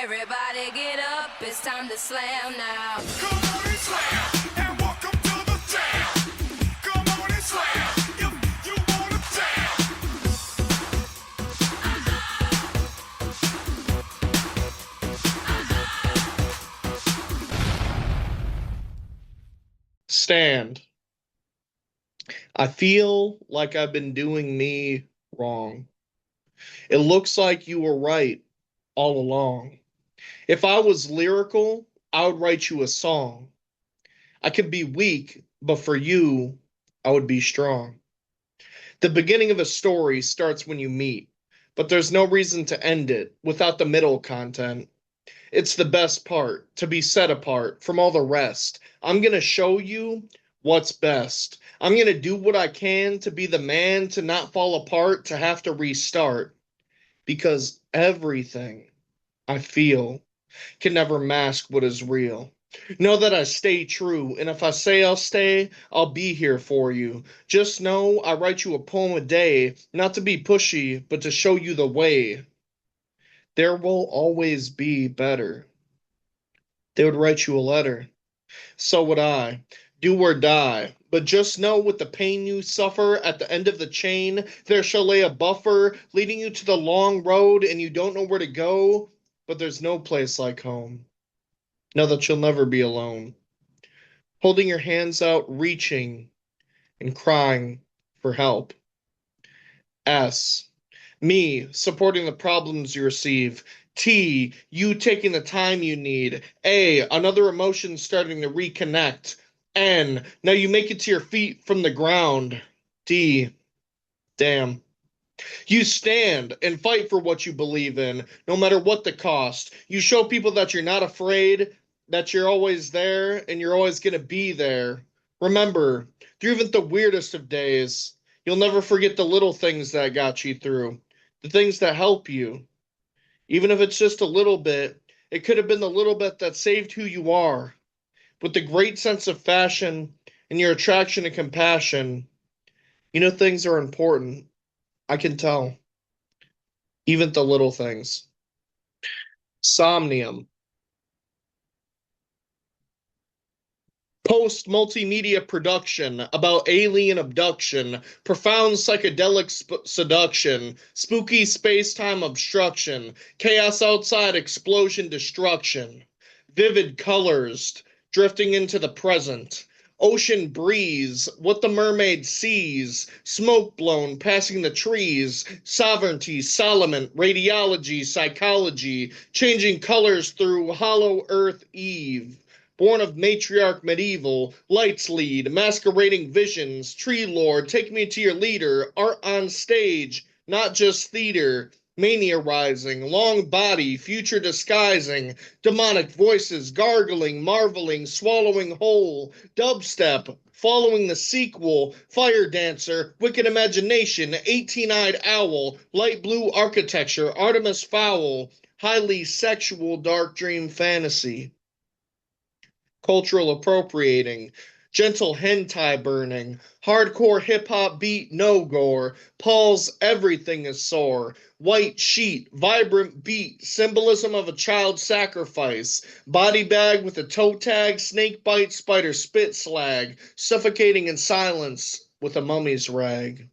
Everybody get up, it's time to slam now. Come on and slam, and welcome to the jam. Come on and slam, if you wanna jam. Stand. I feel like I've been doing me wrong. It looks like you were right all along. If I was lyrical, I would write you a song. I could be weak, but for you, I would be strong. The beginning of a story starts when you meet, but there's no reason to end it without the middle content. It's the best part, to be set apart from all the rest. I'm going to show you what's best. I'm going to do what I can to be the man, to not fall apart, to have to restart. Because everything I feel can never mask what is real. Know that I stay true, and if I say I'll stay, I'll be here for you. Just know I write you a poem a day, not to be pushy, but to show you the way. There will always be better. They would write you a letter. So would I. Do or die. But just know with the pain you suffer at the end of the chain, there shall lay a buffer leading you to the long road, and you don't know where to go, but there's no place like home. Know that you'll never be alone. Holding your hands out, reaching and crying for help. S. Me, supporting the problems you receive. T. You taking the time you need. A. Another emotion starting to reconnect. N. Now you make it to your feet from the ground. D. Damn. You stand and fight for what you believe in, no matter what the cost. You show people that you're not afraid, that you're always there, and you're always going to be there. Remember, through even the weirdest of days, you'll never forget the little things that got you through, the things that help you. Even if it's just a little bit, it could have been the little bit that saved who you are. With the great sense of fashion and your attraction and compassion, you know things are important. I can tell. Even the little things. Somnium. Post-multimedia production about alien abduction, profound psychedelic seduction, spooky space-time obstruction, chaos outside, explosion, destruction. Vivid colors, drifting into the present. Ocean breeze, what the mermaid sees, smoke blown passing the trees, sovereignty, Solomon, radiology, psychology, changing colors through hollow earth Eve. Born of matriarch medieval, lights lead, masquerading visions, tree lord, take me to your leader, art on stage, not just theater, mania rising, long body, future disguising, demonic voices, gargling, marveling, swallowing whole, dubstep, following the sequel, fire dancer, wicked imagination, 18-eyed owl, light blue architecture, Artemis Fowl, highly sexual dark dream fantasy. Cultural appropriating, gentle hentai burning, hardcore hip-hop beat no gore, Paul's everything is sore, white sheet, vibrant beat, symbolism of a child sacrifice, body bag with a toe tag, snake bite, spider spit slag, suffocating in silence with a mummy's rag.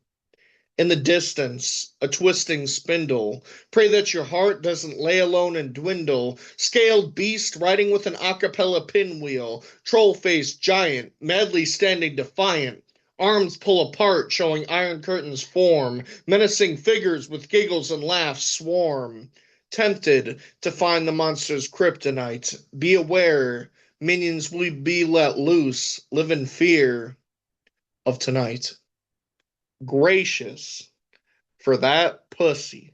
In the distance, a twisting spindle. Pray that your heart doesn't lay alone and dwindle. Scaled beast riding with an acapella pinwheel. Troll-faced giant, madly standing defiant. Arms pull apart, showing Iron Curtain's form. Menacing figures with giggles and laughs swarm. Tempted to find the monster's kryptonite. Be aware, minions will be let loose. Live in fear of tonight. Gracious for that pussy.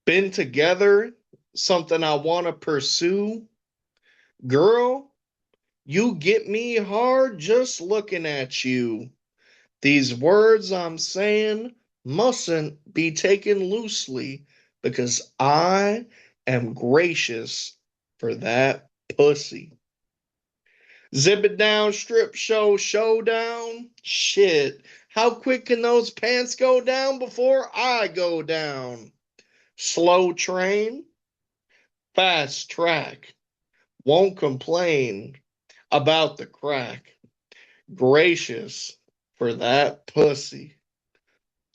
Been together, something I want to pursue. Girl, you get me hard just looking at you. These words I'm saying mustn't be taken loosely because I am gracious for that pussy. Zip it down, strip show, showdown. Shit, how quick can those pants go down before I go down? Slow train. Fast track. Won't complain about the crack. Gracious for that pussy.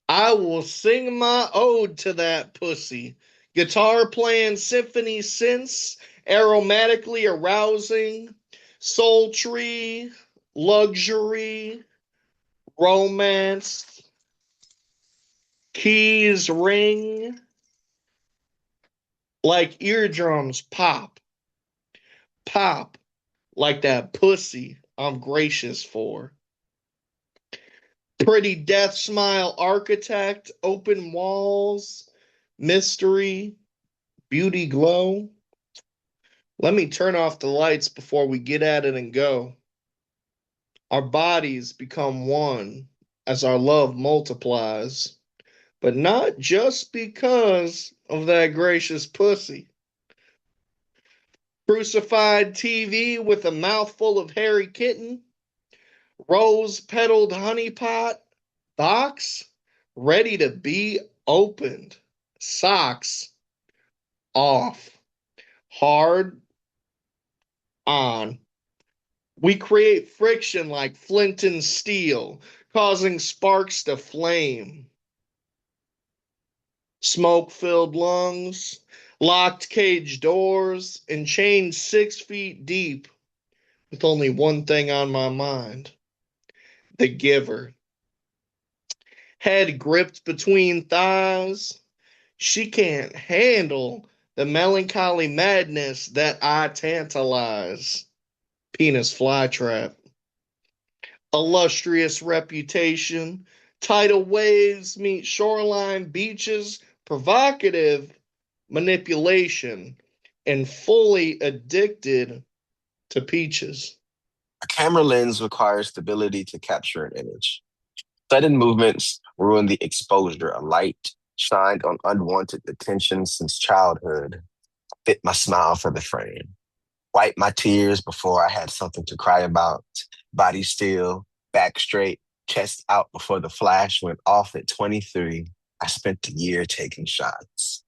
I will sing my ode to that pussy. Guitar playing symphony synths, aromatically arousing, sultry, luxury, romance, keys ring, like eardrums pop, pop, like that pussy I'm gracious for. Pretty death smile architect, open walls, mystery, beauty glow. Let me turn off the lights before we get at it and go. Our bodies become one as our love multiplies, but not just because of that gracious pussy. Crucified TV with a mouthful of hairy kitten, rose petaled honeypot, box ready to be opened, socks off, hard on. We create friction like flint and steel, causing sparks to flame. Smoke filled lungs, locked cage doors, and chained 6 feet deep with only one thing on my mind: the giver. Head gripped between thighs. She can't handle the melancholy madness that I tantalize. Penis flytrap. Illustrious reputation. Tidal waves meet shoreline beaches. Provocative manipulation. And fully addicted to peaches. A camera lens requires stability to capture an image. Sudden movements ruin the exposure. A light shined on unwanted attention since childhood. Fit my smile for the frame. Wipe my tears before I had something to cry about. Body still, back straight, chest out before the flash went off at 23. I spent the year taking shots.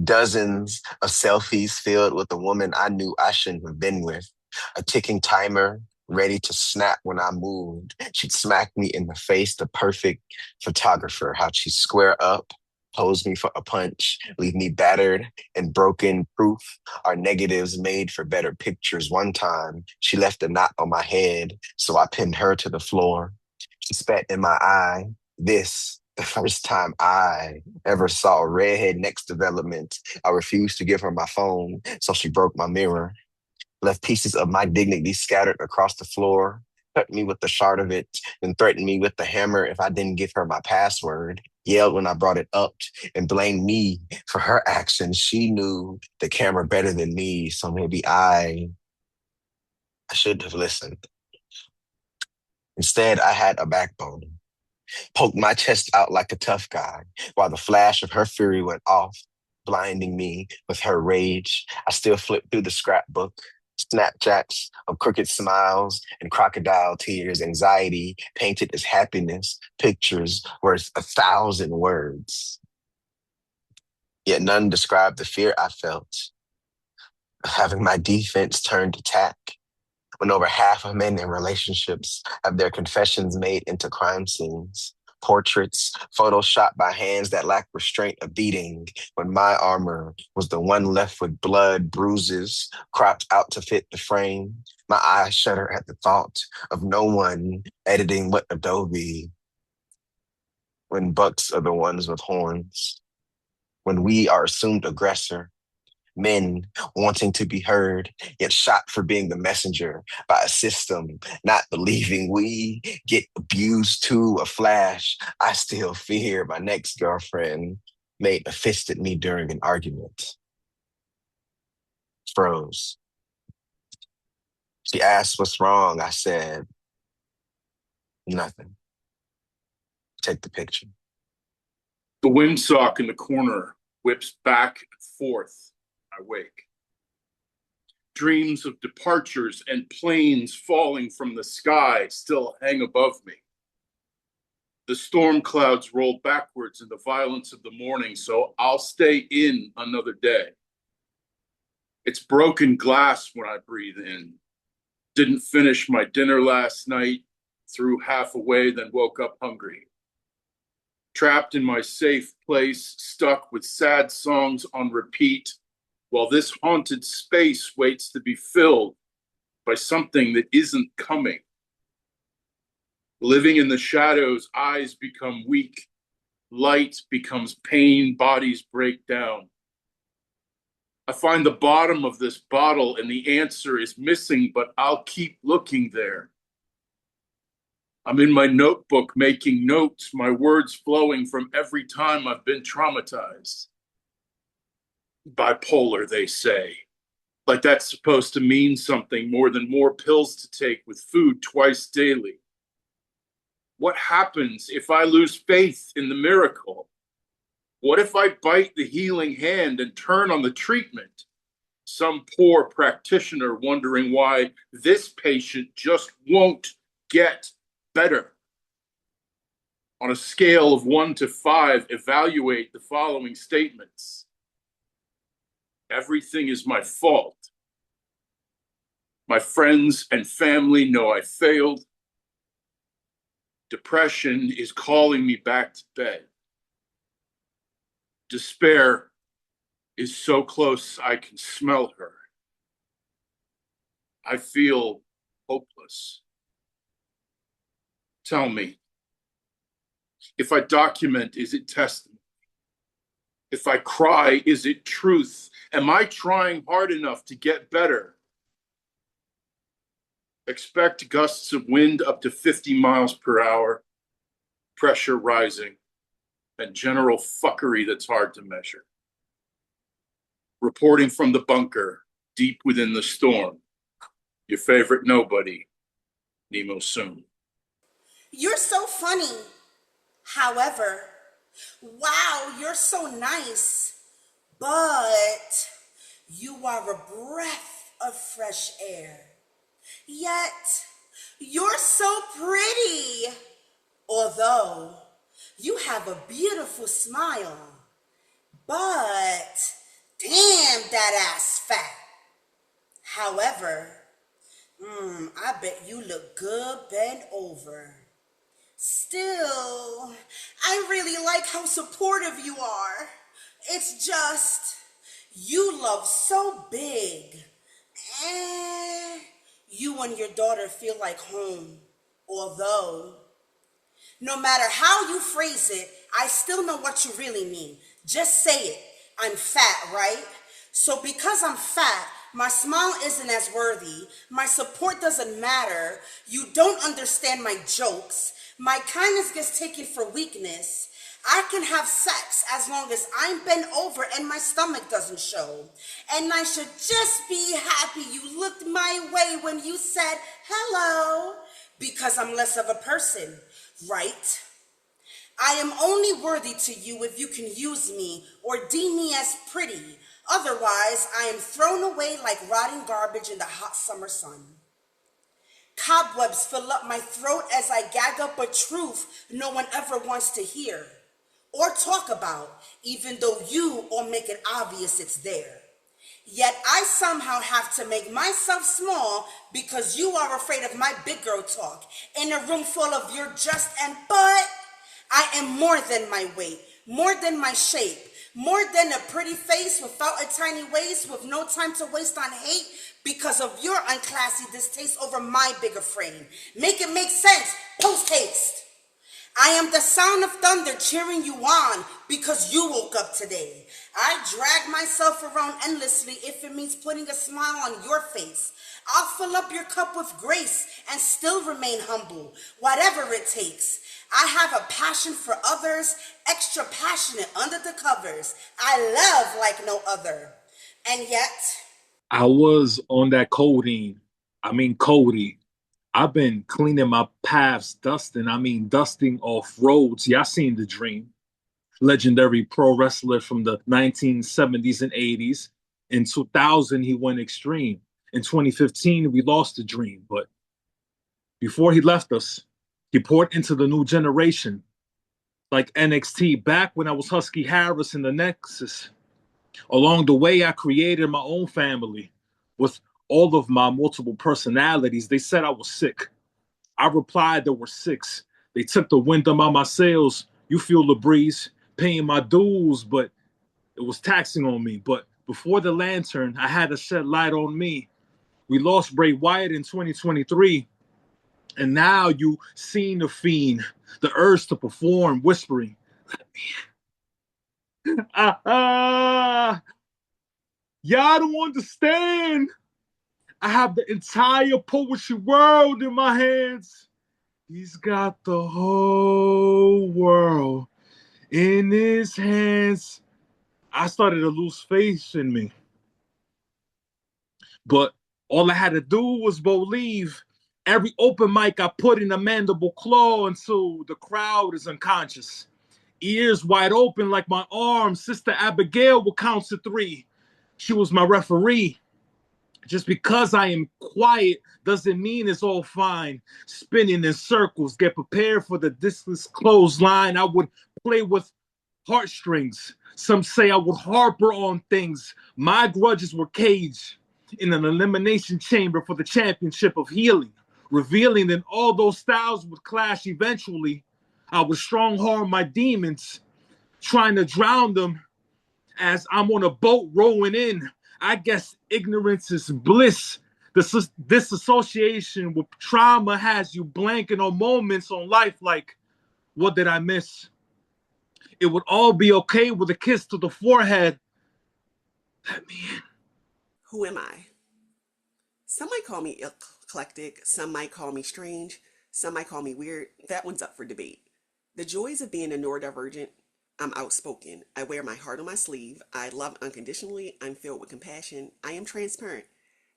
Dozens of selfies filled with a woman I knew I shouldn't have been with. A ticking timer ready to snap when I moved. She'd smack me in the face, the perfect photographer. How'd she square up, pose me for a punch, leave me battered and broken. Proof our negatives made for better pictures. One time, she left a knot on my head, so I pinned her to the floor. She spat in my eye. This, the first time I ever saw a redhead next development. I refused to give her my phone, so she broke my mirror, left pieces of my dignity scattered across the floor, cut me with the shard of it, then threatened me with the hammer if I didn't give her my password, yelled when I brought it up, and blamed me for her actions. She knew the camera better than me, so maybe I should have listened. Instead, I had a backbone. Poked my chest out like a tough guy while the flash of her fury went off, blinding me with her rage. I still flipped through the scrapbook, Snapchats of crooked smiles and crocodile tears, anxiety painted as happiness, pictures worth 1,000 words. Yet none described the fear I felt of having my defense turned attack when over half of men in relationships have their confessions made into crime scenes. Portraits photoshopped by hands that lack restraint of beating, when my armor was the one left with blood, bruises, cropped out to fit the frame. My eyes shudder at the thought of no one editing what Adobe, when bucks are the ones with horns, when we are assumed aggressor, men wanting to be heard, yet shot for being the messenger by a system, not believing we get abused to a flash. I still fear my next girlfriend made a fist at me during an argument. Froze. She asked what's wrong. I said, nothing. Take the picture. The windsock in the corner whips back and forth. I wake. Dreams of departures and planes falling from the sky still hang above me. The storm clouds roll backwards in the violence of the morning, so I'll stay in another day. It's broken glass when I breathe in. Didn't finish my dinner last night, threw half away, then woke up hungry. Trapped in my safe place, stuck with sad songs on repeat, while this haunted space waits to be filled by something that isn't coming. Living in the shadows, eyes become weak, light becomes pain, bodies break down. I find the bottom of this bottle and the answer is missing, but I'll keep looking there. I'm in my notebook making notes, my words flowing from every time I've been traumatized. Bipolar, they say. Like that's supposed to mean something more than more pills to take with food twice daily. What happens if I lose faith in the miracle? What if I bite the healing hand and turn on the treatment? Some poor practitioner wondering why this patient just won't get better. On a scale of 1 to 5, evaluate the following statements. Everything is my fault. My friends and family know I failed. Depression is calling me back to bed. Despair is so close I can smell her. I feel hopeless. Tell me, if I document, is it testimony? If I cry, is it truth? Am I trying hard enough to get better? Expect gusts of wind up to 50 miles per hour, pressure rising, and general fuckery that's hard to measure. Reporting from the bunker, deep within the storm, your favorite nobody, Nemo Sum. You're so funny. However, wow, you're so nice. But you are a breath of fresh air. Yet, you're so pretty. Although, you have a beautiful smile. But, damn, that ass fat. However, I bet you look good bent over. Still, I really like how supportive you are. It's just, you love so big. You and your daughter feel like home. Although, no matter how you phrase it, I still know what you really mean. Just say it. I'm fat, right? So because I'm fat, my smile isn't as worthy. My support doesn't matter. You don't understand my jokes. My kindness gets taken for weakness. I can have sex as long as I'm bent over and my stomach doesn't show. And I should just be happy you looked my way when you said hello, because I'm less of a person, right? I am only worthy to you if you can use me or deem me as pretty. Otherwise, I am thrown away like rotting garbage in the hot summer sun. Cobwebs fill up my throat as I gag up a truth no one ever wants to hear or talk about, even though you all make it obvious it's there. Yet I somehow have to make myself small because you are afraid of my big girl talk in a room full of your just and but. I am more than my weight, more than my shape, more than a pretty face without a tiny waist with no time to waste on hate because of your unclassy distaste over my bigger frame. Make it make sense, post-haste. I am the sound of thunder cheering you on because you woke up today. I drag myself around endlessly if it means putting a smile on your face. I'll fill up your cup with grace and still remain humble, whatever it takes. I have a passion for others, extra passionate under the covers. I love like no other. And yet, I was on that codeine. Cody. I've been cleaning my paths, dusting off roads. Yeah, I seen the dream. Legendary pro wrestler from the 1970s and 80s. In 2000, he went extreme. In 2015, we lost the dream. But before he left us, he poured into the new generation. Like NXT, back when I was Husky Harris in the Nexus. Along the way, I created my own family with all of my multiple personalities. They said I was sick. I replied there were six. They took the wind out my sails. You feel the breeze, paying my dues, but it was taxing on me. But before the lantern, I had to shed light on me. We lost Bray Wyatt in 2023, and now you seen the fiend, the urge to perform, whispering, ah, ah, y'all don't understand. I have the entire poetry world in my hands. He's got the whole world in his hands. I started to lose faith in me. But all I had to do was believe. Every open mic I put in a mandible claw until the crowd is unconscious. Ears wide open like my arms. Sister Abigail will count to three. She was my referee. Just because I am quiet doesn't mean it's all fine. Spinning in circles, get prepared for the discless clothesline. I would play with heartstrings. Some say I would harbor on things. My grudges were caged in an elimination chamber for the championship of healing, revealing that all those styles would clash eventually. I would strong-arm my demons, trying to drown them as I'm on a boat rowing in. I guess ignorance is bliss. This disassociation with trauma has you blanking on moments on life like, what did I miss? It would all be okay with a kiss to the forehead. Let me in. Who am I? Some might call me eclectic, some might call me strange, some might call me weird. That one's up for debate. The joys of being a neurodivergent: I'm outspoken. I wear my heart on my sleeve. I love unconditionally. I'm filled with compassion. I am transparent.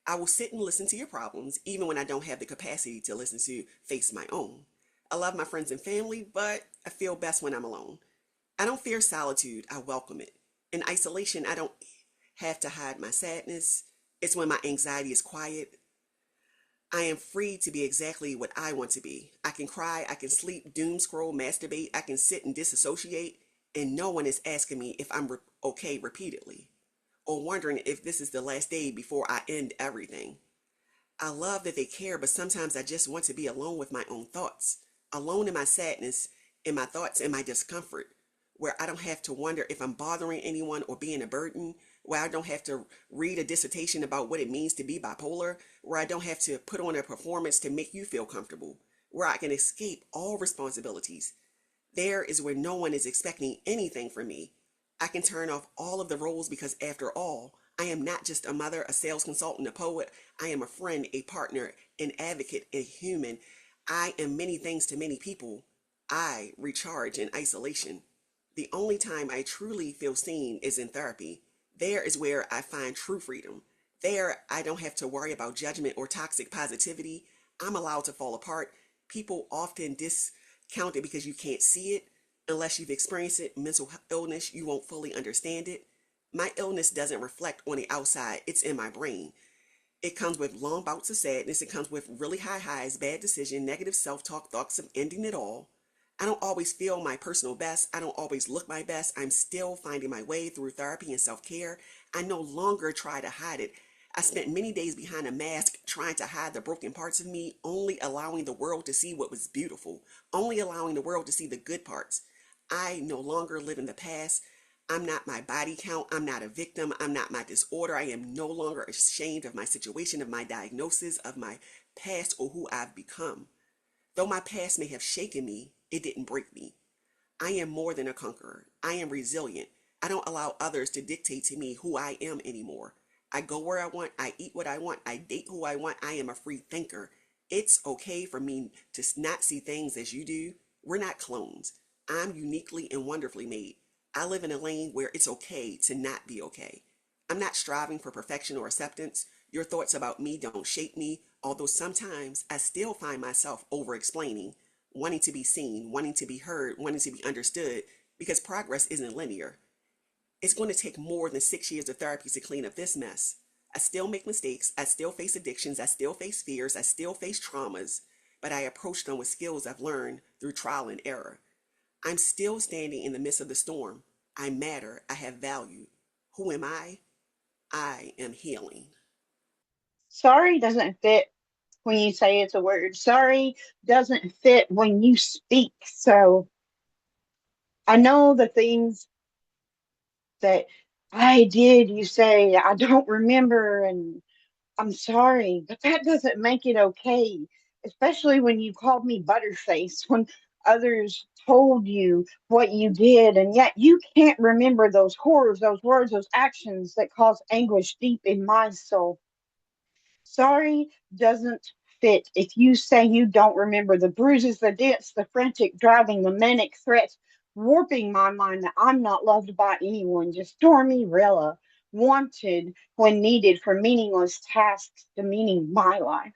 I will sit and listen to your problems, even when I don't have the capacity to listen to face my own. I love my friends and family, but I feel best when I'm alone. I don't fear solitude. I welcome it. In isolation, I don't have to hide my sadness. It's when my anxiety is quiet. I am free to be exactly what I want to be. I can cry, I can sleep, doom scroll, masturbate, I can sit and disassociate, and no one is asking me if I'm okay repeatedly, or wondering if this is the last day before I end everything. I love that they care, but sometimes I just want to be alone with my own thoughts, alone in my sadness, in my thoughts, and my discomfort, where I don't have to wonder if I'm bothering anyone or being a burden, where I don't have to read a dissertation about what it means to be bipolar, where I don't have to put on a performance to make you feel comfortable, where I can escape all responsibilities. There is where no one is expecting anything from me. I can turn off all of the roles because, after all, I am not just a mother, a sales consultant, a poet. I am a friend, a partner, an advocate, a human. I am many things to many people. I recharge in isolation. The only time I truly feel seen is in therapy. There is where I find true freedom. There, I don't have to worry about judgment or toxic positivity. I'm allowed to fall apart. People often discount it because you can't see it. Unless you've experienced it, mental illness, you won't fully understand it. My illness doesn't reflect on the outside. It's in my brain. It comes with long bouts of sadness. It comes with really high highs, bad decision, negative self-talk, thoughts of ending it all. I don't always feel my personal best. I don't always look my best. I'm still finding my way through therapy and self-care. I no longer try to hide it. I spent many days behind a mask trying to hide the broken parts of me, only allowing the world to see what was beautiful, only allowing the world to see the good parts. I no longer live in the past. I'm not my body count. I'm not a victim. I'm not my disorder. I am no longer ashamed of my situation, of my diagnosis, of my past, or who I've become. Though my past may have shaken me, it didn't break me. I am more than a conqueror. I am resilient. I don't allow others to dictate to me who I am anymore. I go where I want. I eat what I want. I date who I want. I am a free thinker. It's okay for me to not see things as you do. We're not clones. I'm uniquely and wonderfully made. I live in a lane where it's okay to not be okay. I'm not striving for perfection or acceptance. Your thoughts about me don't shape me, although sometimes I still find myself over-explaining, wanting to be seen, wanting to be heard, wanting to be understood, because progress isn't linear. It's going to take more than 6 years of therapy to clean up this mess. I still make mistakes. I still face addictions. I still face fears. I still face traumas, but I approach them with skills I've learned through trial and error. I'm still standing in the midst of the storm. I matter. I have value. Who am I? I am healing. Sorry doesn't fit when you say it's a word. Sorry doesn't fit when you speak. So I know the things that I did, you say, I don't remember, and I'm sorry, but that doesn't make it okay, especially when you called me Butterface, when others told you what you did, and yet you can't remember those horrors, those words, those actions that cause anguish deep in my soul. Sorry doesn't fit if you say you don't remember the bruises, the dents, the frantic driving, the manic threats, warping my mind that I'm not loved by anyone, just Stormy Rella, wanted when needed for meaningless tasks demeaning my life.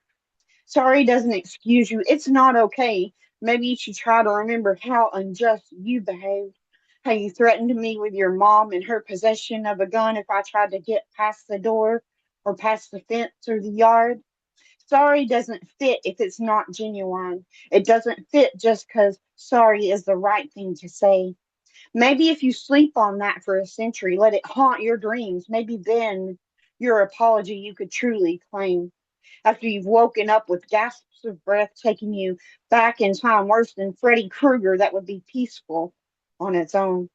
Sorry doesn't excuse you. It's not okay. Maybe you should try to remember how unjust you behaved. How you threatened me with your mom and her possession of a gun if I tried to get past the door or past the fence or the yard. Sorry doesn't fit if it's not genuine. It doesn't fit just because sorry is the right thing to say. Maybe if you sleep on that for a century, let it haunt your dreams, maybe then your apology you could truly claim. After you've woken up with gasps of breath taking you back in time, worse than Freddy Krueger, that would be peaceful on its own.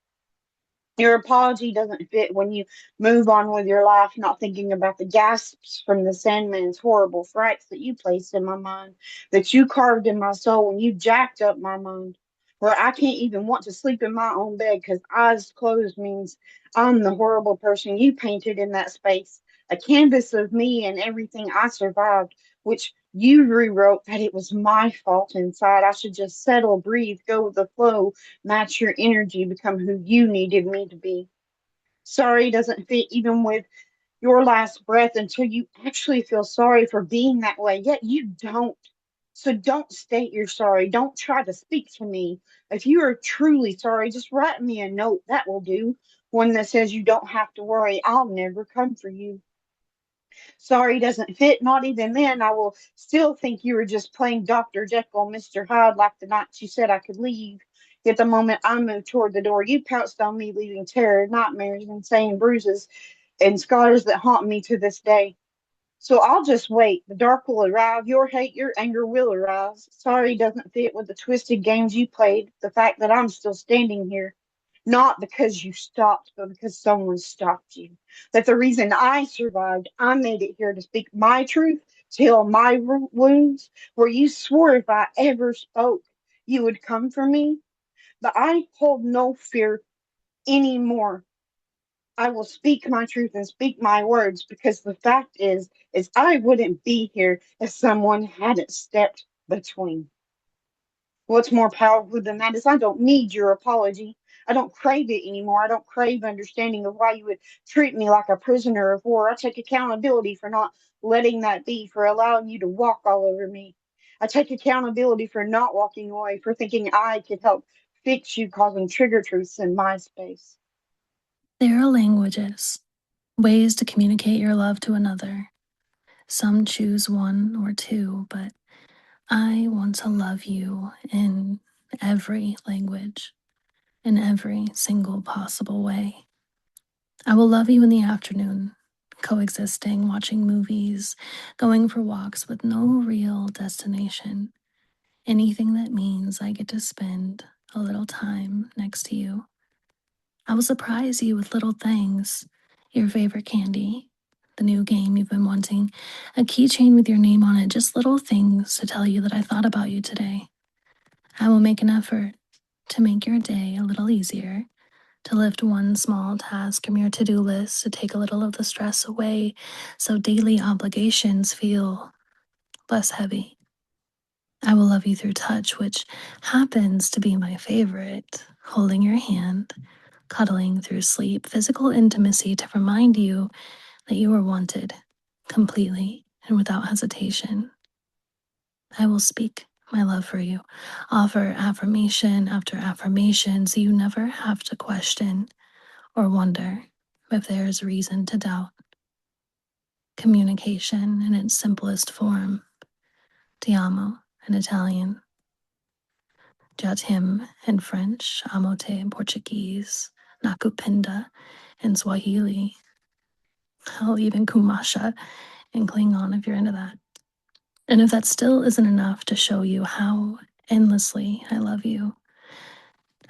Your apology doesn't fit when you move on with your life, not thinking about the gasps from the Sandman's horrible frights that you placed in my mind, that you carved in my soul when you jacked up my mind, where I can't even want to sleep in my own bed because eyes closed means I'm the horrible person you painted in that space, a canvas of me and everything I survived, which you rewrote that it was my fault inside. I should just settle, breathe, go with the flow, match your energy, become who you needed me to be. Sorry doesn't fit even with your last breath until you actually feel sorry for being that way, yet you don't. So don't state you're sorry. Don't try to speak to me. If you are truly sorry, just write me a note. That will do. One that says you don't have to worry. I'll never come for you. Sorry doesn't fit. Not even then. I will still think you were just playing Dr. Jekyll, Mr. Hyde, like the night you said I could leave. Yet the moment I moved toward the door, you pounced on me, leaving terror, nightmares, insane bruises, and scars that haunt me to this day. So I'll just wait. The dark will arrive. Your hate, your anger will arise. Sorry doesn't fit with the twisted games you played. The fact that I'm still standing here. Not because you stopped, but because someone stopped you. That the reason I survived, I made it here to speak my truth, to heal my wounds, where you swore if I ever spoke, you would come for me. But I hold no fear anymore. I will speak my truth and speak my words because the fact is I wouldn't be here if someone hadn't stepped between. What's more powerful than that is I don't need your apology. I don't crave it anymore. I don't crave understanding of why you would treat me like a prisoner of war. I take accountability for not letting that be, for allowing you to walk all over me. I take accountability for not walking away, for thinking I could help fix you causing trigger truths in my space. There are languages, ways to communicate your love to another. Some choose one or two, but I want to love you in every language, in every single possible way. I will love you in the afternoon, coexisting, watching movies, going for walks with no real destination. Anything that means I get to spend a little time next to you. I will surprise you with little things, your favorite candy, the new game you've been wanting, a keychain with your name on it, just little things to tell you that I thought about you today. I will make an effort to make your day a little easier, to lift one small task from your to-do list, to take a little of the stress away so daily obligations feel less heavy. I will love you through touch, which happens to be my favorite, holding your hand, cuddling through sleep, physical intimacy to remind you that you are wanted completely and without hesitation. I will speak my love for you, offer affirmation after affirmation so you never have to question or wonder if there is reason to doubt. Communication in its simplest form. Ti amo in Italian. Já t'aime in French, amo te in Portuguese, nakupenda in Swahili. I'll even kumasha in Klingon if you're into that. And if that still isn't enough to show you how endlessly I love you,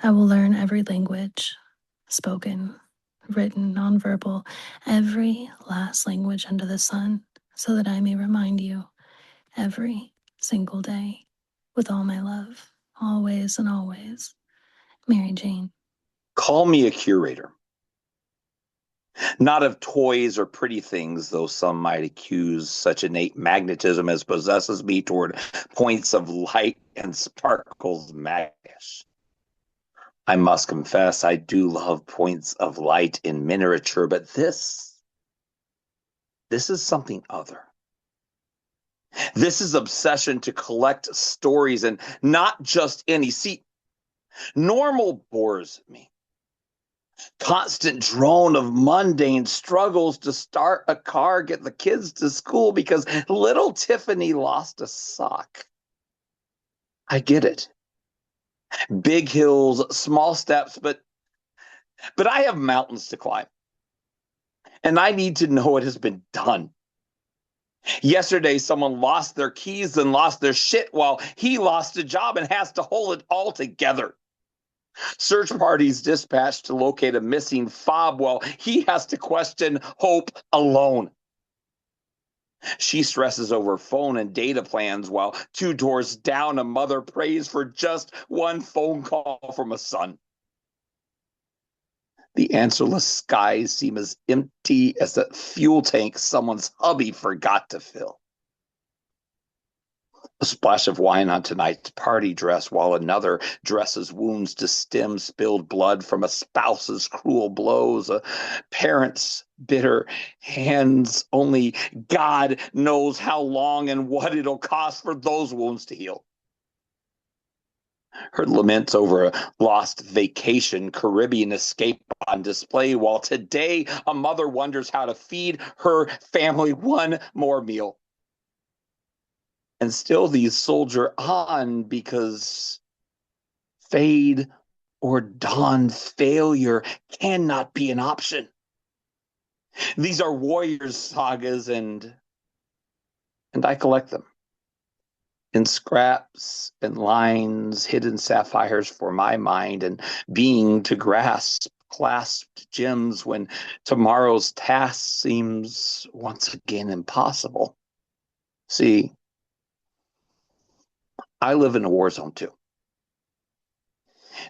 I will learn every language, spoken, written, nonverbal, every last language under the sun, so that I may remind you every single day with all my love, always and always. Mary Jane. Call me a curator. Not of toys or pretty things, though some might accuse such innate magnetism as possesses me toward points of light and sparkles magnish. I must confess I do love points of light in miniature, but this is something other. This is obsession to collect stories, and not just any. See, normal bores me. Constant drone of mundane struggles to start a car, get the kids to school because little Tiffany lost a sock. I get it. Big hills, small steps, but I have mountains to climb. And I need to know it has been done. Yesterday, someone lost their keys and lost their shit while he lost a job and has to hold it all together. Search parties dispatched to locate a missing fob while he has to question hope alone. She stresses over phone and data plans while 2 doors down a mother prays for just one phone call from a son. The answerless skies seem as empty as that fuel tank someone's hubby forgot to fill. A splash of wine on tonight's party dress while another dresses wounds to stem spilled blood from a spouse's cruel blows, a parent's bitter hands. Only God knows how long and what it'll cost for those wounds to heal. Her laments over a lost vacation, Caribbean escape on display, while today a mother wonders how to feed her family one more meal. And still these soldier on because fade or dawn failure cannot be an option. These are warriors' sagas, and I collect them. In scraps and lines, hidden sapphires for my mind and being to grasp, clasped gems when tomorrow's task seems once again impossible. See, I live in a war zone too.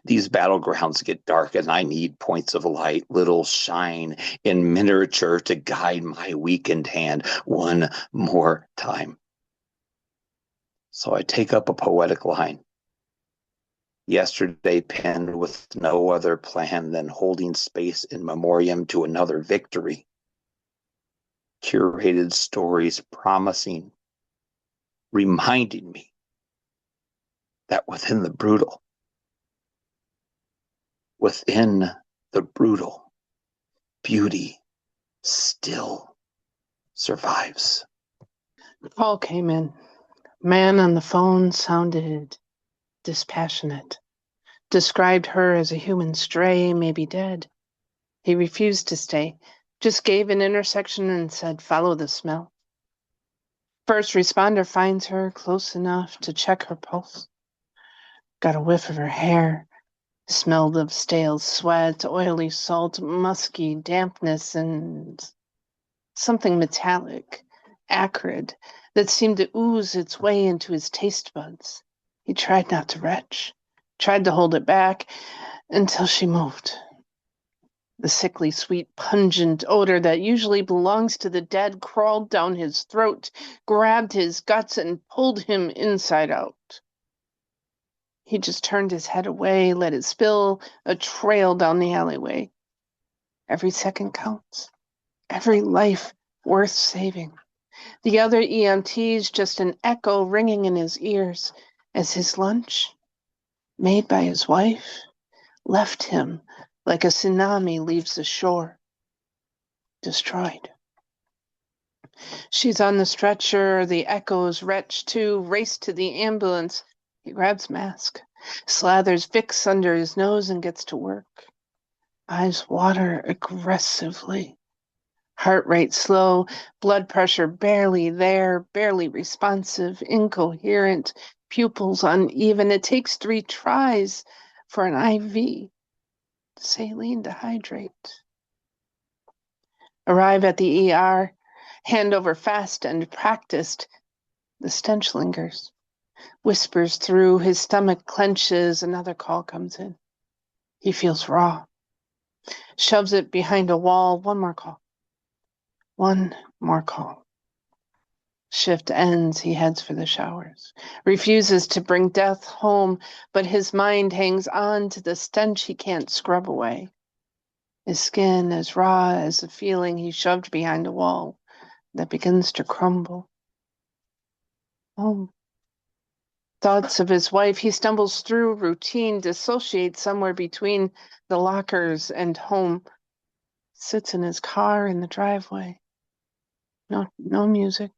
These battlegrounds get dark and I need points of light, little shine in miniature to guide my weakened hand one more time. So I take up a poetic line. Yesterday penned with no other plan than holding space in memoriam to another victory. Curated stories promising, reminding me that within the brutal, beauty still survives. The call came in. Man on the phone sounded dispassionate, described her as a human stray, maybe dead. He refused to stay, just gave an intersection and said, "Follow the smell." First responder finds her close enough to check her pulse. Got a whiff of her hair, smelled of stale sweat, oily salt, musky dampness, and something metallic, acrid, that seemed to ooze its way into his taste buds. He tried not to retch, tried to hold it back until she moved. The sickly, sweet, pungent odor that usually belongs to the dead crawled down his throat, grabbed his guts, and pulled him inside out. He just turned his head away, let it spill a trail down the alleyway. Every second counts. Every life worth saving. The other EMTs just an echo ringing in his ears as his lunch, made by his wife, left him like a tsunami leaves the shore, destroyed. She's on the stretcher, the echoes retch too, race to the ambulance. He grabs mask, slathers Vicks under his nose and gets to work. Eyes water aggressively. Heart rate slow, blood pressure barely there, barely responsive, incoherent, pupils uneven. It takes 3 tries for an IV. Saline to hydrate. Arrive at the ER, hand over fast and practiced. The stench lingers. Whispers through, his stomach clenches, another call comes in. He feels raw. Shoves it behind a wall, one more call. One more call. Shift ends, he heads for the showers. Refuses to bring death home, but his mind hangs on to the stench he can't scrub away. His skin as raw as the feeling he shoved behind a wall that begins to crumble. Home. Thoughts of his wife, he stumbles through routine, dissociates somewhere between the lockers and home. Sits in his car in the driveway. No music.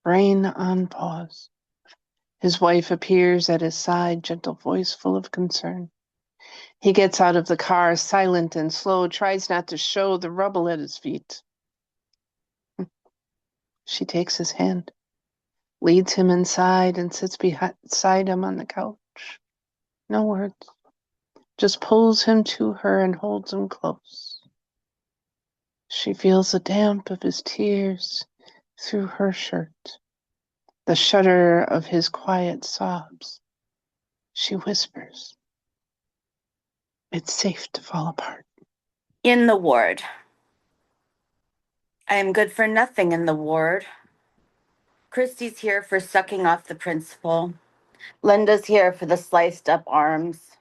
Brain on pause. His wife appears at his side, gentle voice full of concern. He gets out of the car, silent and slow, tries not to show the rubble at his feet. She takes his hand, leads him inside, and sits beside him on the couch. No words, just pulls him to her and holds him close. She feels the damp of his tears through her shirt, the shudder of his quiet sobs. She whispers, "It's safe to fall apart." In the ward. I am good for nothing in the ward. Christy's here for sucking off the principal. Linda's here for the sliced up arms.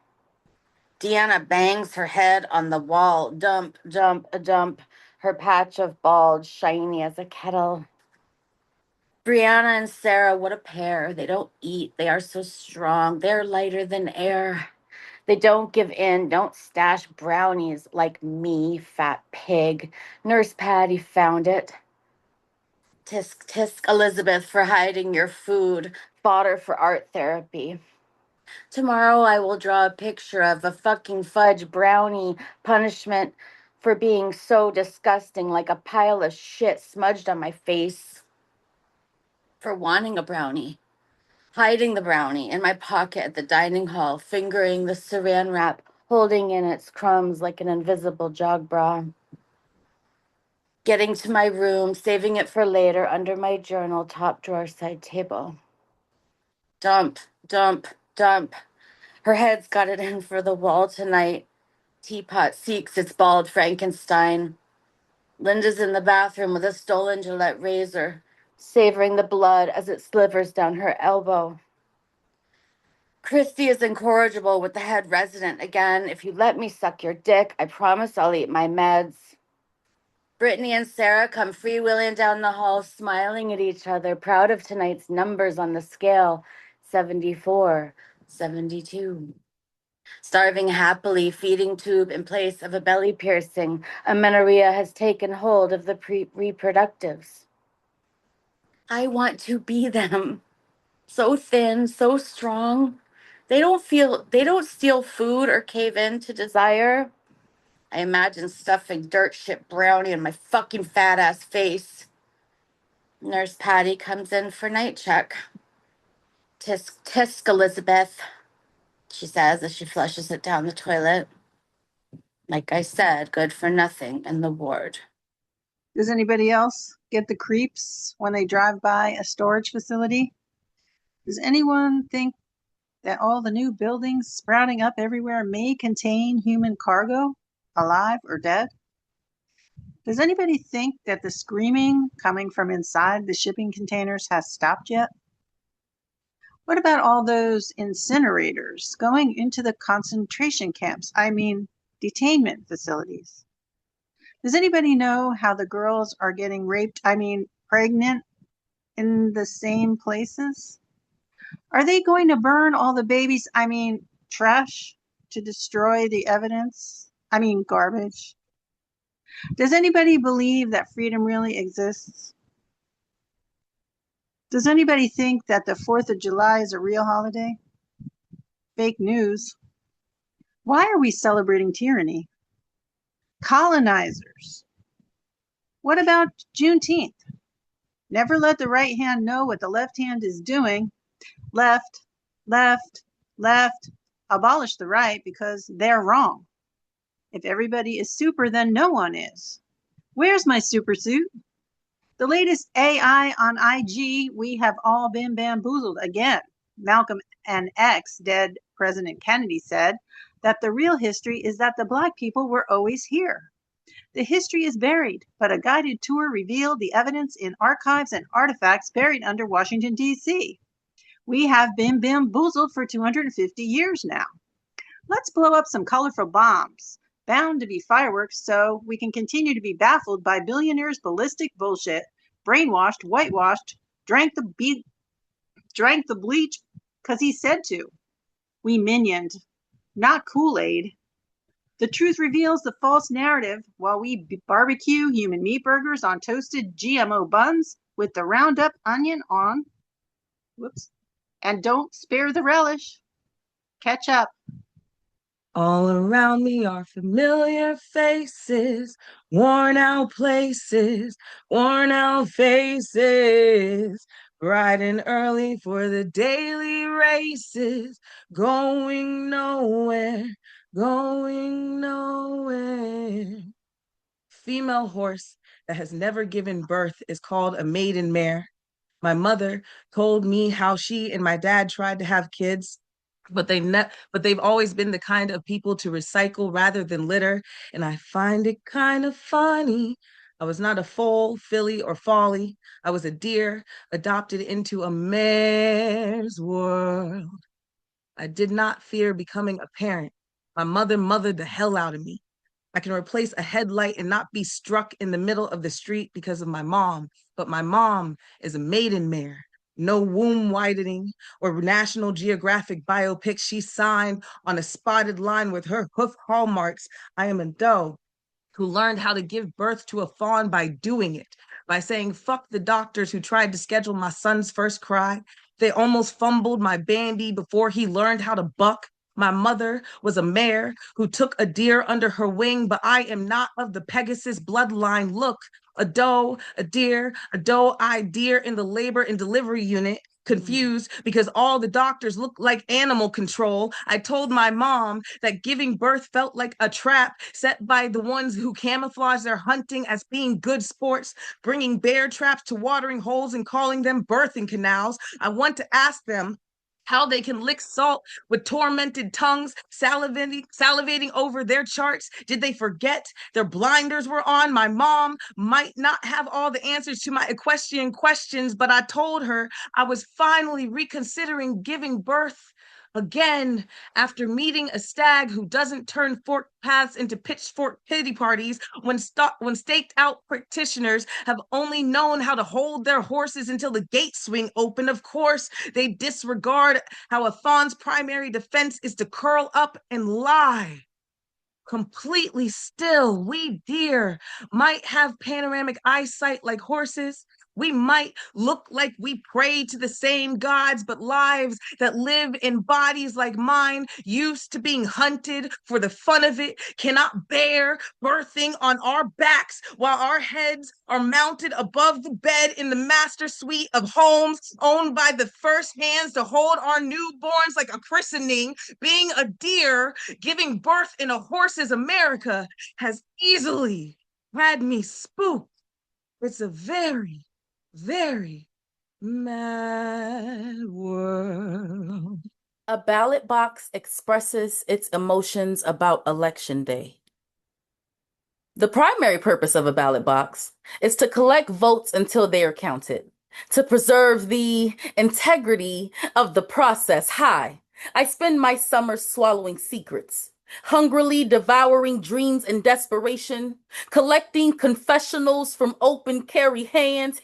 Deanna bangs her head on the wall. Dump, jump, a dump. Her patch of bald, shiny as a kettle. Brianna and Sarah, what a pair. They don't eat. They are so strong. They're lighter than air. They don't give in, don't stash brownies like me, fat pig. Nurse Patty found it. Tisk, tisk, Elisabeth, for hiding your food. Fodder for art therapy. Tomorrow I will draw a picture of a fucking fudge brownie punishment for being so disgusting, like a pile of shit smudged on my face. For wanting a brownie. Hiding the brownie in my pocket at the dining hall, fingering the saran wrap, holding in its crumbs like an invisible jog bra. Getting to my room, saving it for later under my journal, top drawer side table. Dump, dump, dump. Her head's got it in for the wall tonight. Teapot seeks its bald Frankenstein. Linda's in the bathroom with a stolen Gillette razor, savoring the blood as it slivers down her elbow. Christy is incorrigible with the head resident again. If you let me suck your dick, I promise I'll eat my meds. Brittany and Sarah come freewheeling down the hall, smiling at each other, proud of tonight's numbers on the scale. 74, 72. Starving happily, feeding tube in place of a belly piercing. Amenorrhea has taken hold of the reproductives. I want to be them. So thin, so strong. They don't steal food or cave in to desire. I imagine stuffing dirt shit brownie in my fucking fat ass face. Nurse Patty comes in for night check. Tisk, tisk, Elisabeth, she says as she flushes it down the toilet. Like I said, good for nothing in the ward. Does anybody else get the creeps when they drive by a storage facility? Does anyone think that all the new buildings sprouting up everywhere may contain human cargo, alive or dead? Does anybody think that the screaming coming from inside the shipping containers has stopped yet? What about all those incinerators going into the concentration camps? I mean, detainment facilities. Does anybody know how the girls are getting raped, pregnant in the same places? Are they going to burn all the babies, trash, to destroy the evidence? Garbage. Does anybody believe that freedom really exists? Does anybody think that the 4th of July is a real holiday? Fake news. Why are we celebrating tyranny? Colonizers. What about Juneteenth? Never let the right hand know what the left hand is doing. Left, left, left. Abolish the right because they're wrong. If everybody is super, then no one is. Where's my super suit? The latest AI on IG, we have all been bamboozled again. Malcolm and X, dead President Kennedy, said that the real history is that the Black people were always here. The history is buried, but a guided tour revealed the evidence in archives and artifacts buried under Washington, D.C. We have been bamboozled for 250 years now. Let's blow up some colorful bombs, bound to be fireworks, so we can continue to be baffled by billionaires' ballistic bullshit, brainwashed, whitewashed, drank the bleach because he said to. We minioned, not Kool-Aid. The truth reveals the false narrative while we barbecue human meat burgers on toasted GMO buns with the Roundup onion on. Whoops. And don't spare the relish. Catch up. All around me are familiar faces, worn out places, worn out faces. Bright and early for the daily races, going nowhere, going nowhere. Female horse that has never given birth is called a maiden mare. My mother told me how she and my dad tried to have kids, but they've always been the kind of people to recycle rather than litter, and I find it kind of funny. I was not a foal, filly, or folly. I was a deer adopted into a mare's world. I did not fear becoming a parent. My mother mothered the hell out of me. I can replace a headlight and not be struck in the middle of the street because of my mom, but my mom is a maiden mare. No womb widening or National Geographic biopic she signed on a spotted line with her hoof hallmarks. I am a doe who learned how to give birth to a fawn by doing it, by saying fuck the doctors who tried to schedule my son's first cry. They almost fumbled my bandy before he learned how to buck. My mother was a mare who took a deer under her wing, but I am not of the Pegasus bloodline. Look, a doe, a deer, a doe-eyed deer in the labor and delivery unit, confused because all the doctors look like animal control. I told my mom that giving birth felt like a trap set by the ones who camouflage their hunting as being good sports, bringing bear traps to watering holes and calling them birthing canals. I want to ask them how they can lick salt with tormented tongues, salivating over their charts. Did they forget their blinders were on? My mom might not have all the answers to my equestrian questions, but I told her I was finally reconsidering giving birth again after meeting a stag who doesn't turn forked paths into pitchfork pity parties when staked out practitioners have only known how to hold their horses until the gates swing open. Of course, they disregard how a fawn's primary defense is to curl up and lie. Completely still, we deer might have panoramic eyesight like horses. We might look like we pray to the same gods, but lives that live in bodies like mine, used to being hunted for the fun of it, cannot bear birthing on our backs while our heads are mounted above the bed in the master suite of homes owned by the first hands to hold our newborns like a christening. Being a deer, giving birth in a horse's America has easily had me spooked. It's a very, very mad world. A ballot box expresses its emotions about Election Day. The primary purpose of a ballot box is to collect votes until they are counted, to preserve the integrity of the process. I spend my summers swallowing secrets, hungrily devouring dreams in desperation, collecting confessionals from open carry hands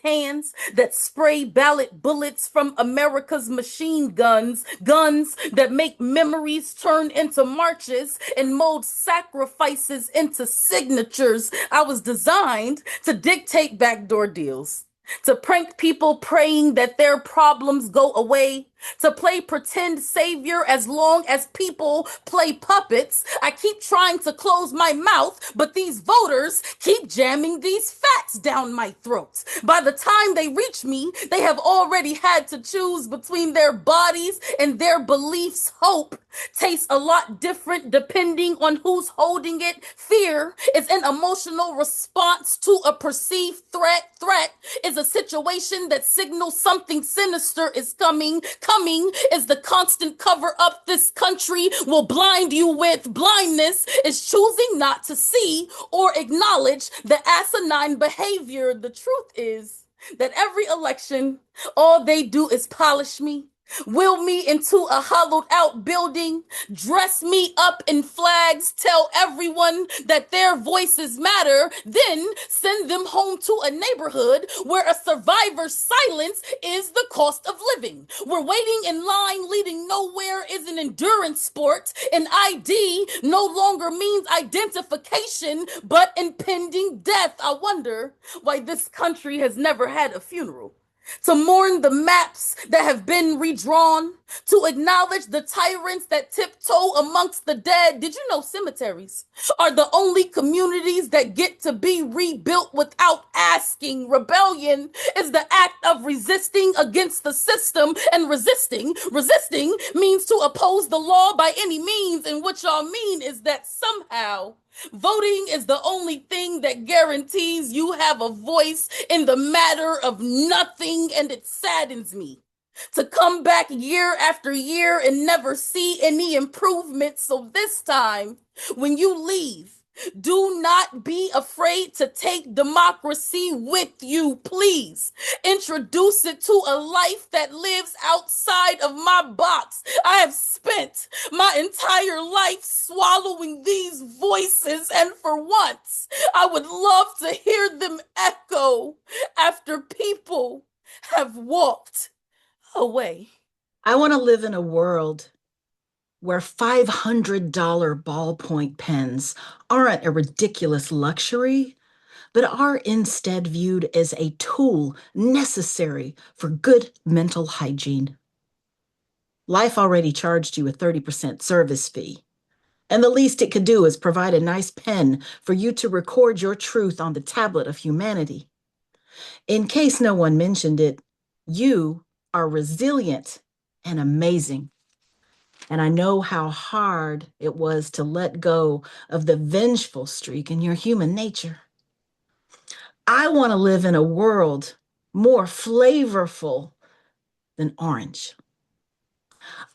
that spray ballot bullets from America's machine guns that make memories turn into marches and mold sacrifices into signatures. I was designed to dictate backdoor deals, to prank people praying that their problems go away, to play pretend savior as long as people play puppets. I keep trying to close my mouth, but these voters keep jamming these facts down my throat. By the time they reach me, they have already had to choose between their bodies and their beliefs. Hope tastes a lot different depending on who's holding it. Fear is an emotional response to a perceived threat. Threat is a situation that signals something sinister is coming. Coming is the constant cover up this country will blind you with. Blindness is choosing not to see or acknowledge the asinine behavior. The truth is that every election, all they do is polish me, will me into a hollowed out building, dress me up in flags, tell everyone that their voices matter, then send them home to a neighborhood where a survivor's silence is the cost of living. Where waiting in line leading nowhere is an endurance sport. An ID no longer means identification, but impending death. I wonder why this country has never had a funeral. To mourn the maps that have been redrawn, to acknowledge the tyrants that tiptoe amongst the dead. Did you know cemeteries are the only communities that get to be rebuilt without asking? Rebellion is the act of resisting against the system, and resisting means to oppose the law by any means. And what y'all mean is that somehow voting is the only thing that guarantees you have a voice in the matter of nothing, and it saddens me to come back year after year and never see any improvement. So this time, when you leave, do not be afraid to take democracy with you. Please introduce it to a life that lives outside of my box. I have spent my entire life swallowing these voices, and for once, I would love to hear them echo after people have walked away. I want to live in a world where $500 ballpoint pens aren't a ridiculous luxury, but are instead viewed as a tool necessary for good mental hygiene. Life already charged you a 30% service fee, and the least it could do is provide a nice pen for you to record your truth on the tablet of humanity. In case no one mentioned it, you are resilient and amazing. And I know how hard it was to let go of the vengeful streak in your human nature. I want to live in a world more flavorful than orange.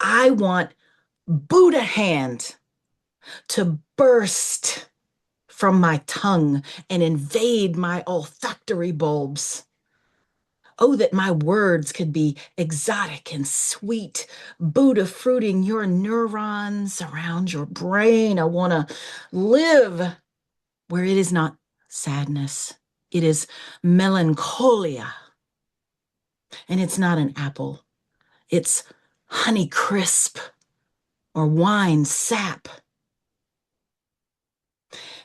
I want Buddha hand to burst from my tongue and invade my olfactory bulbs. Oh, that my words could be exotic and sweet, Buddha fruiting your neurons around your brain. I want to live where it is not sadness, it is melancholia. And it's not an apple, it's honey crisp or wine sap.